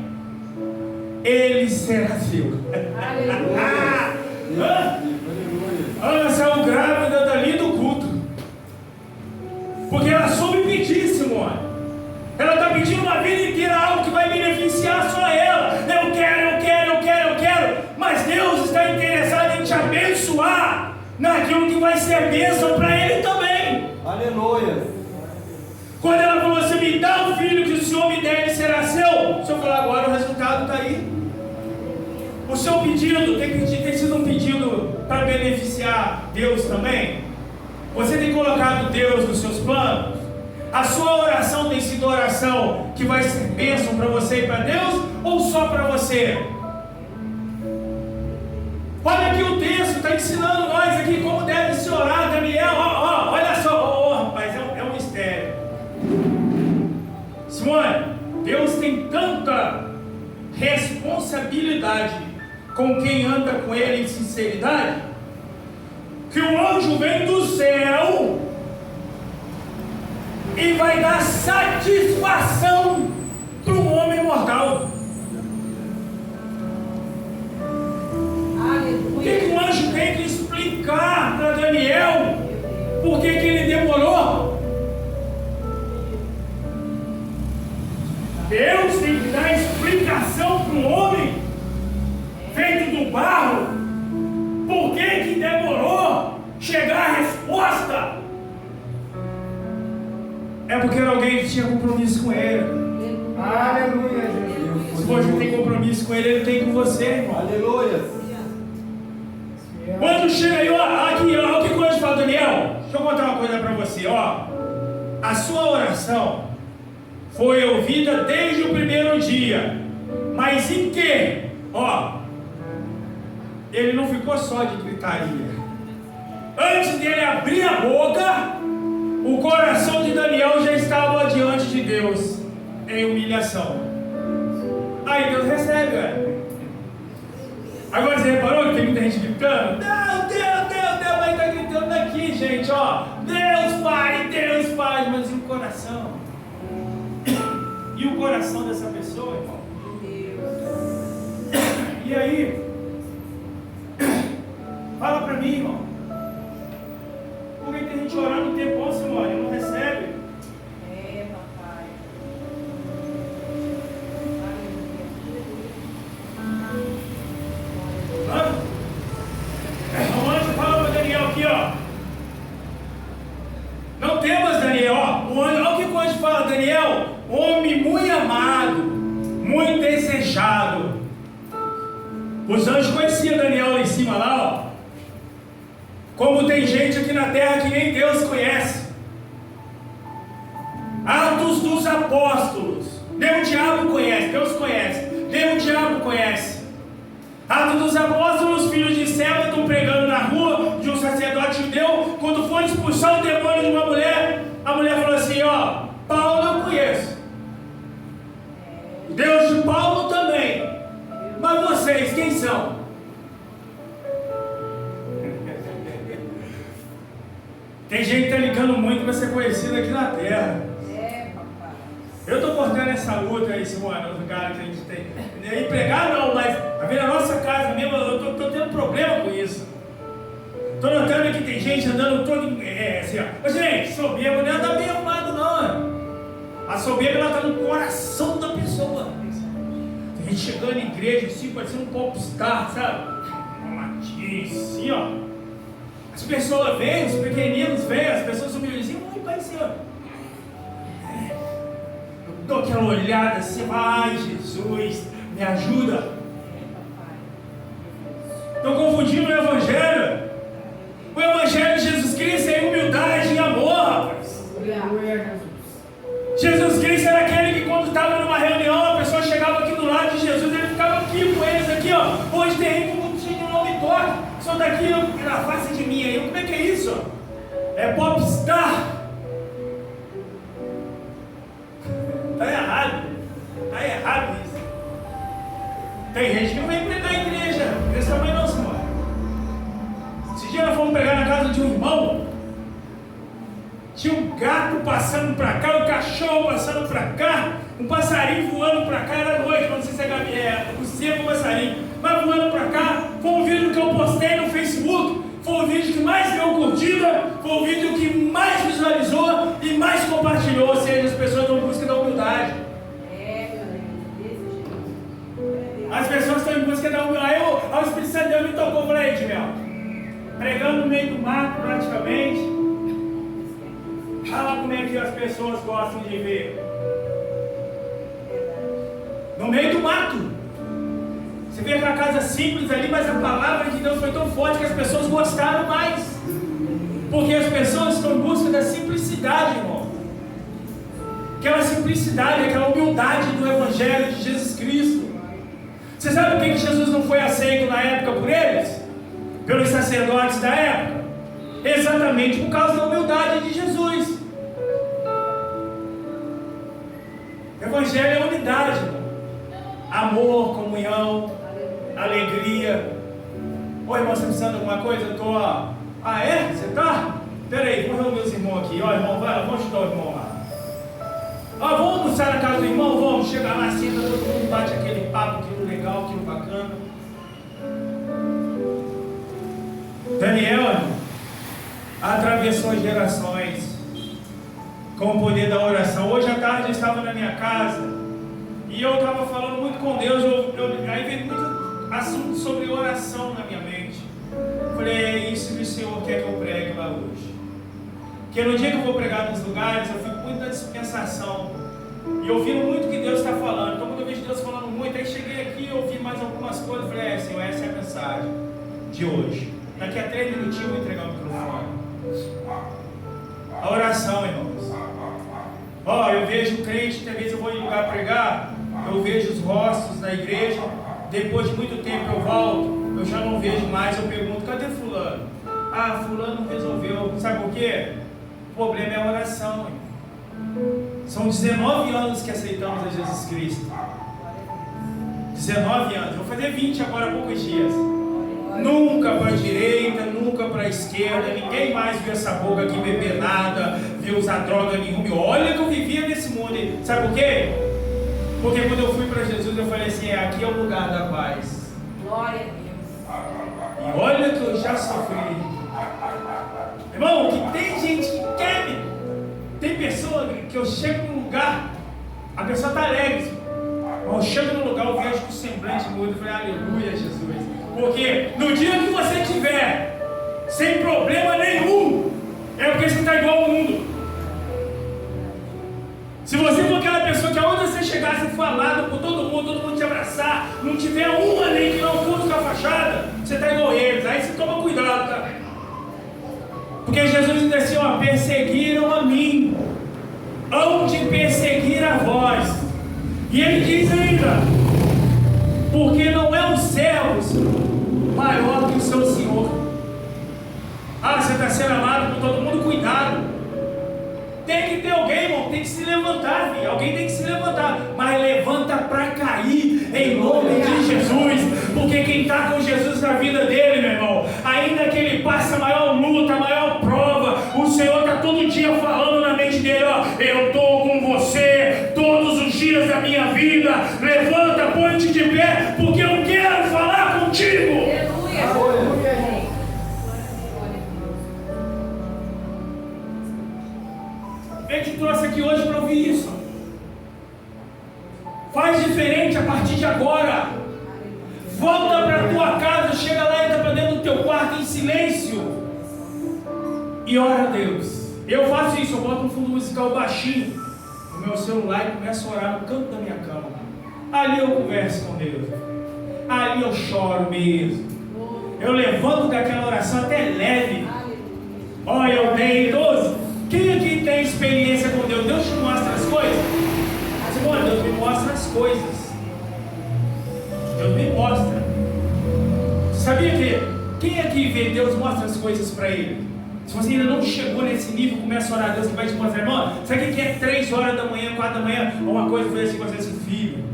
ele será seu. Ana saiu grávida dali do culto, porque ela soube pedir, Simone. Ela está pedindo uma vida inteira algo que vai beneficiar só ela. Eu quero. Mas Deus está interessado em te abençoar naquilo que vai ser bênção para Ele também. Aleluia. Quando ela falou assim: me dá um filho que o Senhor me der, ele será seu. O Senhor falou: agora o resultado está aí. O seu pedido tem sido um pedido para beneficiar Deus também? Você tem colocado Deus nos seus planos? A sua oração tem sido oração que vai ser bênção para você e para Deus, ou só para você? Olha aqui o texto, está ensinando nós aqui como deve se orar, Daniel. Olha só, rapaz, é um mistério. Simone, Deus tem tanta responsabilidade com quem anda com Ele em sinceridade, que o anjo vem do céu e vai dar satisfação para um homem mortal. O que o anjo tem que explicar para Daniel? Por que ele demorou? Deus tem que dar explicação para um homem feito do barro. Por que demorou chegar a resposta? É porque era alguém que tinha compromisso com Ele. Aleluia, Jesus. Se você tem compromisso com Ele, Ele tem com você, irmão. Aleluia. Quando chega aí, aqui, o que o anjo fala, Daniel? Deixa eu contar uma coisa para você, a sua oração foi ouvida desde o primeiro dia, mas em que? Ele não ficou só de gritaria. Antes dele abrir a boca, o coração de Daniel já estava diante de Deus em humilhação. Aí Deus recebe, velho. Agora você reparou que tem muita gente gritando? Deus, vai estar gritando aqui, gente, Deus Pai, mas e o coração? E o coração dessa pessoa, irmão? E aí, fala pra mim, irmão, por que tem gente orando um tempão, Simone, não recebe? Papai. O anjo fala para Daniel aqui, não temas, Daniel, olha o que o anjo fala, Daniel, homem muito amado, muito desejado. Os anjos conheciam Daniel lá em cima, lá, como tem gente aqui na terra que nem Deus conhece. Atos dos Apóstolos, nem o diabo conhece, Deus conhece, nem o diabo conhece. Atos dos Apóstolos, filhos de Seba estão pregando na rua de um sacerdote judeu. Quando foram expulsar o demônio de uma mulher, a mulher falou assim: Paulo eu conheço, Deus de Paulo também, mas vocês quem são? Tem gente que está ligando muito para ser conhecido aqui na terra. Papai. Eu estou cortando essa luta aí, Simone, os lugares que a gente tem. E pregar não, mas a ver na nossa casa mesmo, eu estou tendo problema com isso. Estou notando que tem gente andando todo assim, Mas, gente, soberba não anda bem arrumado, não. A soberba ela está no coração da pessoa. Tem gente chegando em igreja assim, parecendo um popstar, sabe? Uma matinha assim, As pessoas vêm, os pequeninos vêm, as pessoas humildes assim, vai assim, Eu dou aquela olhada assim, ai Jesus, me ajuda. Estou confundindo o Evangelho. O Evangelho de Jesus Cristo é humildade e amor, rapaz. isso? É popstar. Está errado isso. Tem gente que não vem pregar em igreja desse tamanho não, senhora. Esse dia nós fomos pregar na casa de um irmão. Tinha um gato passando para cá, um cachorro passando para cá, um passarinho voando para cá, era noite, não sei se é o seco passarinho, mas voando para cá. Foi um vídeo que eu postei no Facebook, foi o vídeo que mais deu curtida, foi o vídeo que mais visualizou e mais compartilhou, ou seja, as pessoas estão em busca da humildade. As pessoas estão em busca da humildade. Aí o Espírito Santo de Deus me tocou para aí, Edmel, pregando no meio do mato praticamente. Olha lá como é que as pessoas gostam de ver. No meio do mato. Você vê aquela casa simples ali, mas a palavra de Deus foi tão forte que as pessoas gostaram mais. Porque as pessoas estão em busca da simplicidade, irmão. Aquela simplicidade, aquela humildade do Evangelho de Jesus Cristo. Você sabe por que Jesus não foi aceito na época por eles? Pelos sacerdotes da época? Exatamente por causa da humildade de Jesus. O Evangelho é unidade, irmão. Amor, comunhão, alegria. Ô irmão, você precisando de alguma coisa? Eu tô. Ah, é? Você tá? Pera aí, vou reunir os irmãos aqui. Ó, irmão, vai, vamos ajudar o irmão lá. Ó, vamos almoçar na casa do irmão? Vamos, chegar lá, senta, todo mundo bate aquele papo, aquilo legal, aquilo bacana. Daniel atravessou gerações com o poder da oração. Hoje à tarde eu estava na minha casa e eu estava falando muito com Deus. Aí veio muito assunto sobre oração na minha mente. Falei, é isso que o Senhor quer que eu pregue lá hoje. Porque no dia que eu vou pregar nos lugares, eu fico muito na dispensação e ouvindo muito o que Deus está falando. Então quando eu vejo Deus falando muito, aí cheguei aqui e ouvi mais algumas coisas. Falei, Senhor, essa é a mensagem de hoje. Daqui a 3 minutinhos eu vou entregar o microfone. A oração, irmãos. Ó, eu vejo crente, às vezes eu vou em lugar pregar, eu vejo os rostos na igreja, depois de muito tempo eu volto, eu já não vejo mais, eu pergunto, cadê fulano? Ah, fulano não resolveu. Sabe por quê? O problema é a oração, irmão. São 19 anos que aceitamos a Jesus Cristo. 19 anos, vou fazer 20 agora há poucos dias. Nunca para a direita, nunca para a esquerda, ninguém mais viu essa boca aqui beber nada, viu usar droga nenhuma. E olha que eu vivia nesse mundo. Sabe por quê? Porque quando eu fui para Jesus, eu falei assim, aqui é o lugar da paz. Glória a Deus. E olha que eu já sofri. Irmão, que tem gente que quer me. Tem pessoa que eu chego num lugar, a pessoa está alegre. Eu chego no lugar, eu vejo que o semblante muda. Eu falei, aleluia, Jesus. Porque no dia que você tiver sem problema nenhum, é porque você está igual ao mundo. Se você for aquela pessoa que aonde você chegar, você falado por todo mundo te abraçar, não tiver uma nem que não curta com a fachada, você está igual a eles. Aí você toma cuidado, tá? Porque Jesus diz assim, ó, perseguiram a mim, hão de perseguir a vós. E ele diz ainda, porque não é os céus maior que o seu Senhor. Ah, você está sendo amado por todo mundo, cuidado. Tem que ter alguém, irmão, tem que se levantar, filho. Alguém tem que se levantar, mas levanta para cair em nome de Jesus, porque quem está com Jesus na vida dele, meu irmão, ainda que ele passe a maior luta, a maior prova, o Senhor está todo dia falando na mente dele, ó, eu estou com você todos os dias da minha vida, levanta, põe-te de pé, porque eu quero falar contigo. Ele te trouxe aqui hoje para ouvir isso. Faz diferente a partir de agora. Volta para a tua casa, chega lá, entra para dentro do teu quarto em silêncio e ora a Deus. Eu faço isso, eu boto um fundo musical baixinho no meu celular e começo a orar no canto da minha cama. Ali eu converso com Deus. Ali eu choro mesmo. Eu levanto daquela oração até leve. Olha, eu dei 12. Quem aqui tem experiência com Deus? Deus te mostra as coisas? Simone, Deus me mostra as coisas. Deus me mostra. Sabia que quem aqui vê Deus mostra as coisas para ele? Se você ainda não chegou nesse nível, começa a orar a Deus que vai te mostrar, irmão. Sabe o que é 3 horas da manhã, 4 da manhã? Uma coisa foi assim, você assim, filho,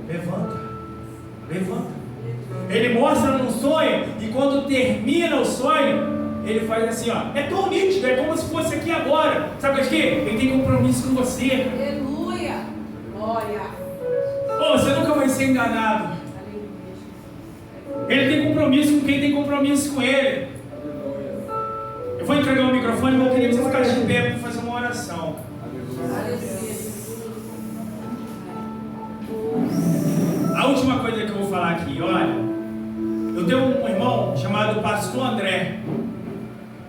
levanta, levanta. Ele mostra num sonho, e quando termina o sonho, ele faz assim, ó. É tão nítido, é como se fosse aqui agora. Sabe por quê? Ele tem compromisso com você. Aleluia. Glória. Oh, você nunca vai ser enganado. Ele tem compromisso com quem tem compromisso com ele. Eu vou entregar o microfone, mas eu queria que você ficasse de pé para fazer uma oração. A última coisa que eu vou falar aqui, olha. Eu tenho um irmão chamado Pastor André.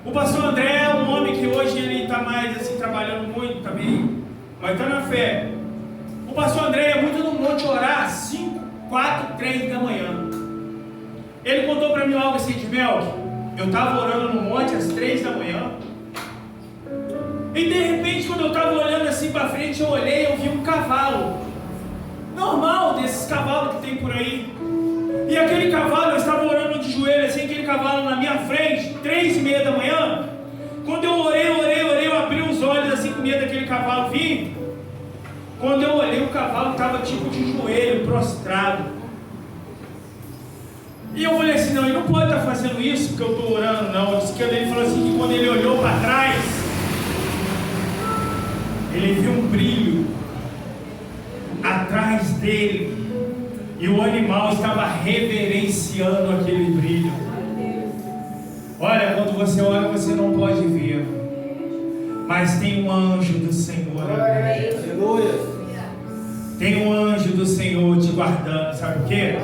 O Pastor André é um homem que hoje ele está mais assim, trabalhando muito também, mas está na fé. O Pastor André é muito no monte orar às 5, 4, 3 da manhã. Ele contou para mim algo assim de Melk. Eu estava orando no monte às 3 da manhã. E de repente, quando eu estava olhando assim para frente, eu olhei e eu vi um cavalo. Normal, desses cavalos que tem por aí. E aquele cavalo, eu estava orando de joelho assim, aquele cavalo na minha frente, 3:30 da manhã. Quando eu orei, eu abri os olhos assim com medo daquele cavalo vir. Quando eu olhei, o cavalo estava tipo de joelho, prostrado. E eu falei assim, não, ele não pode estar fazendo isso porque eu estou orando, não. Ele falou assim, que quando ele olhou para trás, ele viu um brilho atrás dele. E o animal estava reverenciando aquele brilho. Olha, quando você ora, você não pode ver. Mas tem um anjo do Senhor. Aleluia. Tem um anjo do Senhor te guardando. Sabe por quê?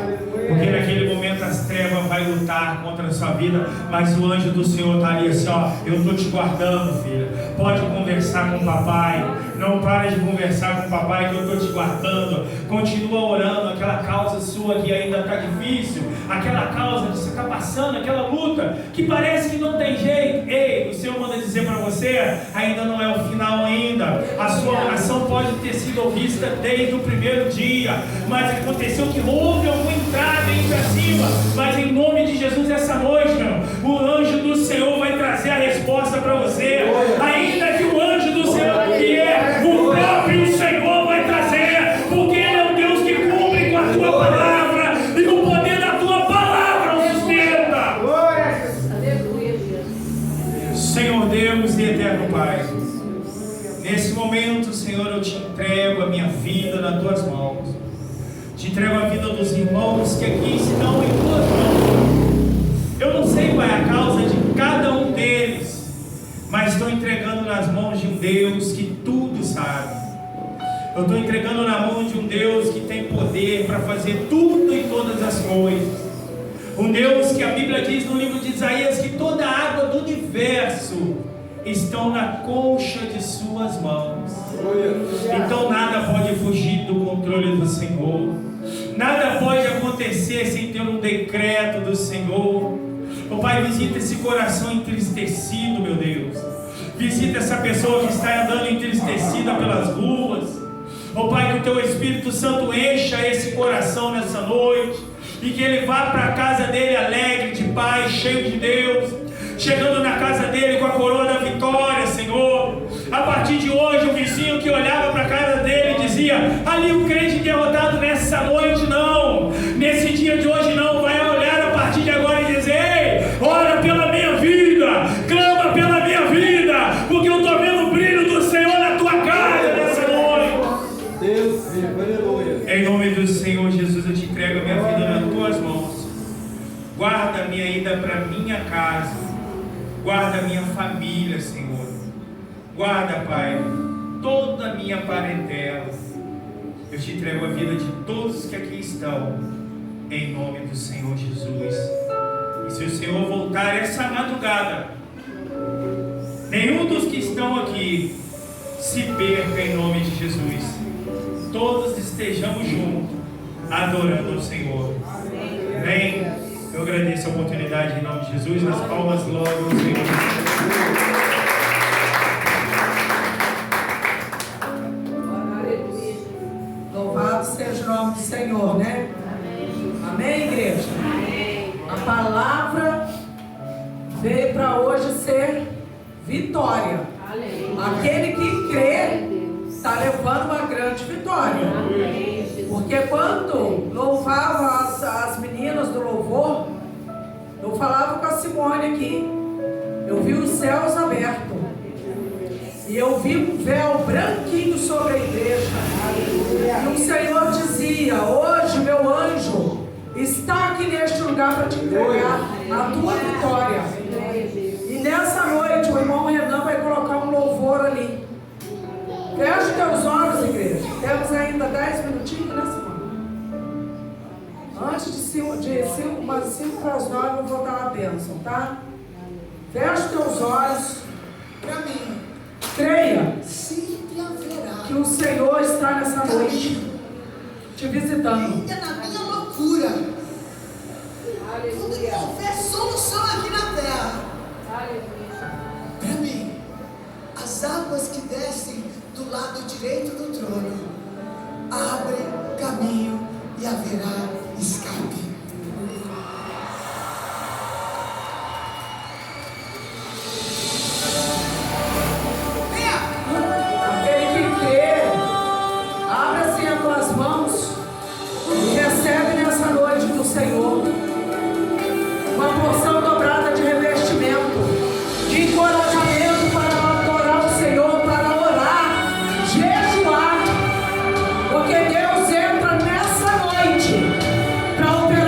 Porque naquele momento as trevas vai lutar contra a sua vida, mas o anjo do Senhor está ali assim, ó, eu estou te guardando, filha. Pode conversar com o papai. Não para de conversar com o papai que eu estou te guardando. Continua orando, aquela causa sua que ainda está difícil, aquela causa que você está passando, aquela luta que parece que não tem jeito. Ei, o Senhor manda dizer para você, ainda não é o final ainda. A sua oração pode ter sido ouvida desde o primeiro dia, mas aconteceu que houve algum entrave para cima. Mas em nome de Jesus, essa noite, meu, o anjo do Senhor vai trazer a resposta para você. Ainda que o anjo do Senhor, que é o próprio Senhor, vai trazer, porque Ele é um Deus que cumpre com a tua palavra, e o poder da tua palavra o sustenta. Aleluia, Jesus. Senhor Deus e eterno Pai, nesse momento, Senhor, eu te entrego a minha vida nas tuas mãos. Te entrego a vida dos irmãos que aqui estão em tuas mãos. Eu não sei qual é a causa de cada um deles, mas estou entregando nas mãos de um Deus que tudo sabe. Eu estou entregando na mão de um Deus que tem poder para fazer tudo e todas as coisas. Um Deus que a Bíblia diz no livro de Isaías que toda a água do universo estão na concha de suas mãos. Então nada pode fugir do controle do Senhor. Nada pode acontecer sem ter um decreto do Senhor. Oh Pai, visita esse coração entristecido, meu Deus. Visita essa pessoa que está andando entristecida pelas ruas. Oh Pai, que o Teu Espírito Santo encha esse coração nessa noite, e que ele vá para a casa dele alegre, de paz, cheio de Deus, chegando na casa dele com a coroa da vitória, Senhor. A partir de hoje, o vizinho que olhava para a casa dele dizia, ali o crente derrotado nessa noite, não, nesse dia de hoje não, vai olhar a partir de agora e dizer, ei, ora pela minha vida, clama pela minha vida, porque eu estou vendo o brilho do Senhor na tua casa nessa noite. Deus, aleluia. Em nome do Senhor Jesus, eu te entrego a minha vida nas tuas mãos. Guarda a minha ida para minha casa, guarda a minha família, Senhor. Guarda, Pai, toda a minha parentela. Eu te entrego a vida de todos que aqui estão, em nome do Senhor Jesus. E se o Senhor voltar essa madrugada, nenhum dos que estão aqui se perca em nome de Jesus. Todos estejamos juntos, adorando ao Senhor. Amém. Eu agradeço a oportunidade em nome de Jesus. As palmas logo ao Senhor. Louvado seja o nome do Senhor, né? Amém, igreja? A palavra veio para hoje ser Aquele que crê está levando uma grande vitória. Porque quando louvava as meninas do louvor, eu falava com a Simone aqui, eu vi os céus abertos. E eu vi um véu branquinho sobre a igreja. E o Senhor dizia: hoje meu anjo está aqui neste lugar para te entregar a tua vitória. E nessa noite o irmão Renan vai colocar um louvor ali. Feche teus olhos, igreja. Temos ainda 10 minutinhos, né, Simone? Antes de umas 5 para as 9 eu vou dar uma bênção, tá? Feche teus olhos. Para mim, Creia sempre haverá. que o Senhor está nessa noite te visitando. Ainda na minha loucura, quando houver solução aqui na terra, para mim, as águas que descem do lado direito do trono abrem caminho e haverá escape. Aquele que crê, abre assim as tuas mãos e recebe nessa noite do Senhor uma porção dobrada de revestimento, de encorajamento para adorar o Senhor, para orar, jejuar, porque Deus entra nessa noite para operar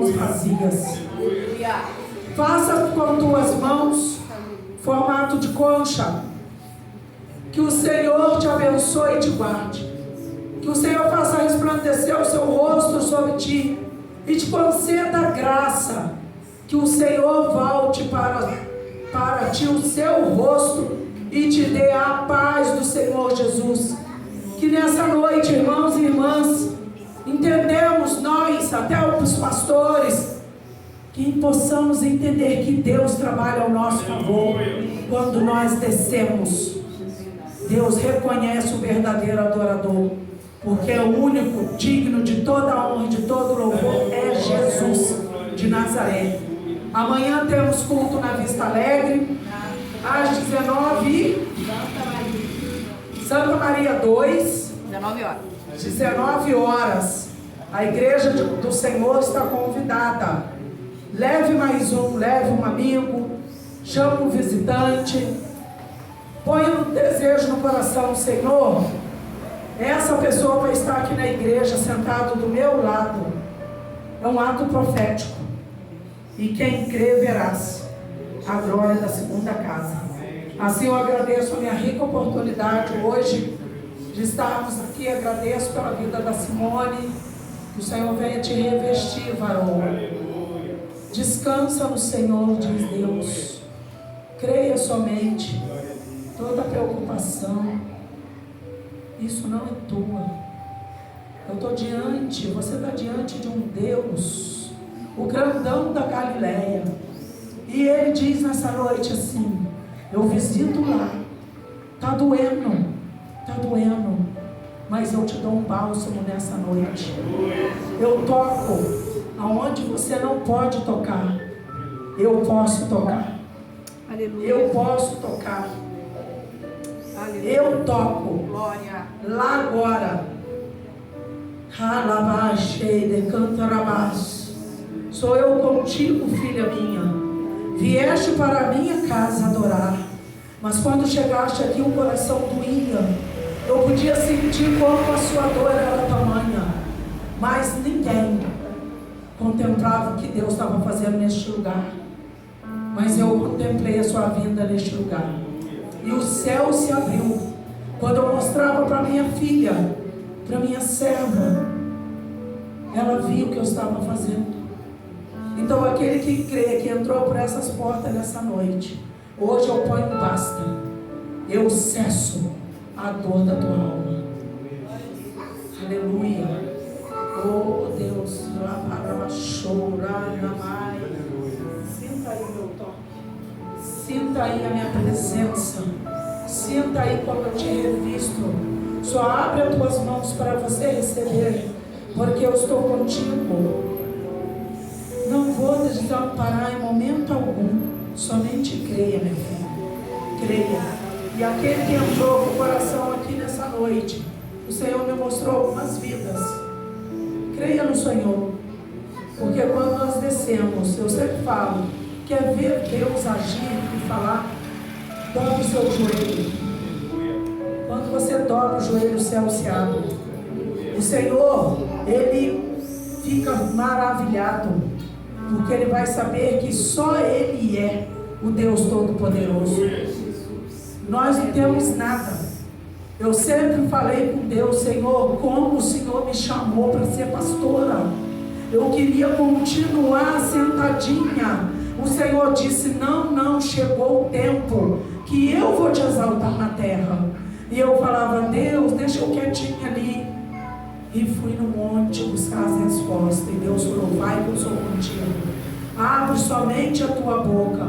mãos vazias. Faça com tuas mãos formato de concha. Que o Senhor te abençoe e te guarde. Que o Senhor faça resplandecer o seu rosto sobre ti e te conceda graça. Que o Senhor volte para ti o seu rosto e te dê a paz do Senhor Jesus. Que nessa noite, irmãos e irmãs, entendemos nós, até os pastores, que possamos entender que Deus trabalha ao nosso favor quando nós descemos. Deus reconhece o verdadeiro adorador, porque é o único digno de toda a honra e de todo louvor, é Jesus de Nazaré. Amanhã temos culto na Vista Alegre, às 19h, Santa Maria 2, 19 horas. A igreja do Senhor está convidada. Leve mais um, leve um amigo, chame um visitante. Ponha um desejo no coração, Senhor, essa pessoa vai estar aqui na igreja, sentado do meu lado. É um ato profético. E quem crê verás a glória da segunda casa. Assim eu agradeço a minha rica oportunidade hoje de estarmos aqui. Agradeço pela vida da Simone. Que o Senhor venha te revestir, varão. Descansa no Senhor, diz Deus. Creia somente. Toda preocupação, isso não é tua. Eu estou você está diante de um Deus, o grandão da Galileia. E Ele diz nessa noite assim: eu visito lá, está doendo, mas eu te dou um bálsamo nessa noite. Eu toco aonde você não pode tocar, eu posso tocar. Eu posso tocar. Eu toco. Glória. Lá agora. Sou eu contigo, filha minha. Vieste para a minha casa adorar. Mas quando chegaste aqui, o coração doía. Eu podia sentir como a sua dor era tamanha. Mas ninguém contemplava o que Deus estava fazendo neste lugar. Mas eu contemplei a sua vinda neste lugar. E o céu se abriu quando eu mostrava para minha filha, para minha serva. Ela viu o que eu estava fazendo. Então aquele que crê, que entrou por essas portas nessa noite, hoje eu ponho um basta. Eu cesso a dor da tua alma. Aleluia. Oh Deus, lá para chorar na mais. Sinta aí meu toque. Sinta aí a minha presença. Sinta aí como eu te revisto. Só abre as tuas mãos para você receber, porque eu estou contigo. Não vou desamparar em momento algum. Somente creia, meu filho. Creia. E aquele que entrou com o coração aqui nessa noite, o Senhor me mostrou algumas vidas. Creia no Senhor. Porque quando nós descemos, eu sempre falo, quer ver Deus agir e falar, dobra o seu joelho. Quando você dobra o joelho, o céu se abre. O Senhor, Ele fica maravilhado, porque Ele vai saber que só Ele é o Deus Todo-Poderoso. Nós não temos nada. Eu sempre falei com Deus: Senhor, como o Senhor me chamou para ser pastora, eu queria continuar sentadinha. O Senhor disse: não, chegou o tempo que eu vou te exaltar na terra. E eu falava: Deus, deixa eu quietinha ali. E fui no monte buscar as respostas. E Deus falou: vai que eu sou contigo. Abre somente a tua boca.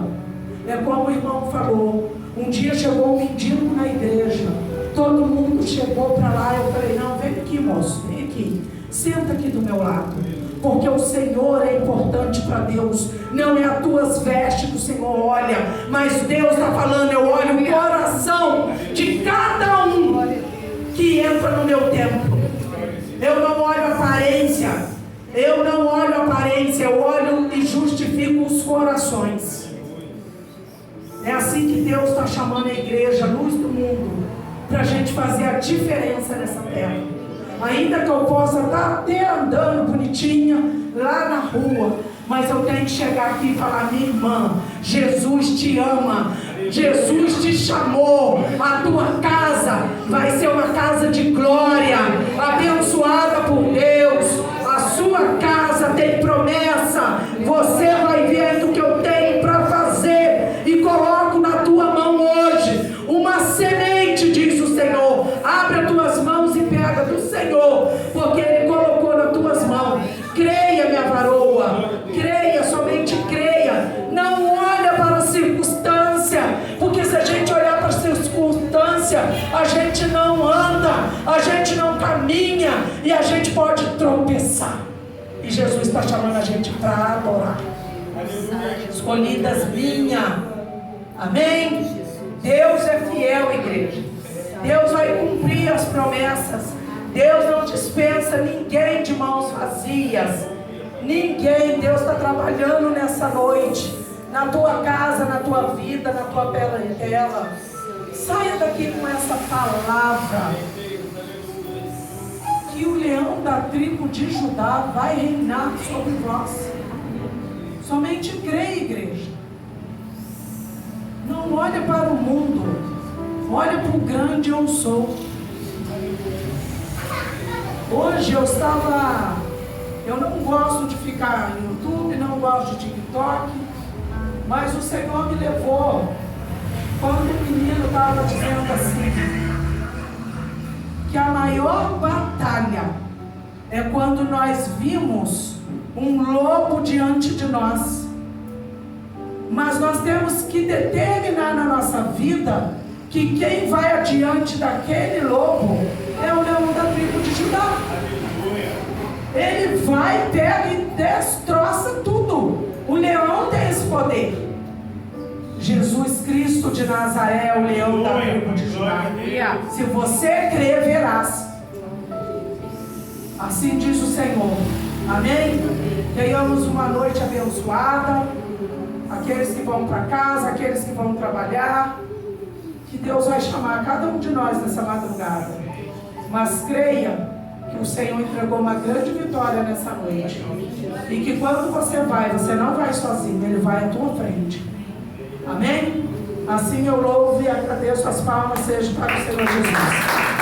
É como o irmão falou, um dia chegou um mendigo na igreja. Todo mundo chegou para lá. Eu falei: não, vem aqui, moço, vem aqui. Senta aqui do meu lado. Porque o Senhor é importante para Deus. Não é as tuas vestes que o Senhor olha, mas Deus está falando: eu olho o coração de cada um que entra no meu templo. Eu não olho a aparência. Eu não olho a aparência. Eu olho e justifico os corações. É assim que Deus está chamando a igreja, a luz do mundo, para a gente fazer a diferença nessa terra. Ainda que eu possa estar até andando bonitinha lá na rua, Mas eu tenho que chegar aqui e falar: minha irmã, Jesus te ama, Jesus te chamou, a tua casa vai ser uma casa de glória, abençoada por Deus. A sua casa tem promessa. Você vai ver o que eu tenho para fazer e coloco na tua mão hoje uma semente, diz o Senhor. Abre as tuas mãos e pega do Senhor, porque Ele colocou nas tuas mãos. Creia, minha varoa, creia, somente creia. Não olha para a circunstância, porque se a gente olhar para a circunstância, a gente não anda, a gente não caminha e a gente pode tropeçar. E Jesus está chamando a gente para adorar. Escolhidas minha. Amém? Deus é fiel, igreja. Deus vai cumprir as promessas. Deus não dispensa ninguém de mãos vazias. Ninguém. Deus está trabalhando nessa noite, na tua casa, na tua vida, na tua tela. Saia daqui com essa palavra, que o leão da tribo de Judá vai reinar sobre vós. Somente creia, igreja. Não olhe para o mundo, olhe para o grande eu sou. Hoje eu não gosto de ficar no YouTube, não gosto de TikTok, mas o Senhor me levou quando o menino estava dizendo assim, que a maior batalha é quando nós vimos um lobo diante de nós. Mas nós temos que determinar na nossa vida que quem vai adiante daquele lobo é o leão da tribo de Judá. Ele vai, pega e destroça tudo. O leão tem esse poder. Jesus Cristo de Nazaré é o leão da tribo de Judá. Se você crer, verás. Assim diz o Senhor. Amém? Tenhamos uma noite abençoada. Aqueles que vão para casa, aqueles que vão trabalhar, que Deus vai chamar cada um de nós nessa madrugada. Mas creia que o Senhor entregou uma grande vitória nessa noite, e que quando você não vai sozinho, Ele vai à tua frente. Amém? Assim eu louvo e agradeço. As palmas sejam para o Senhor Jesus.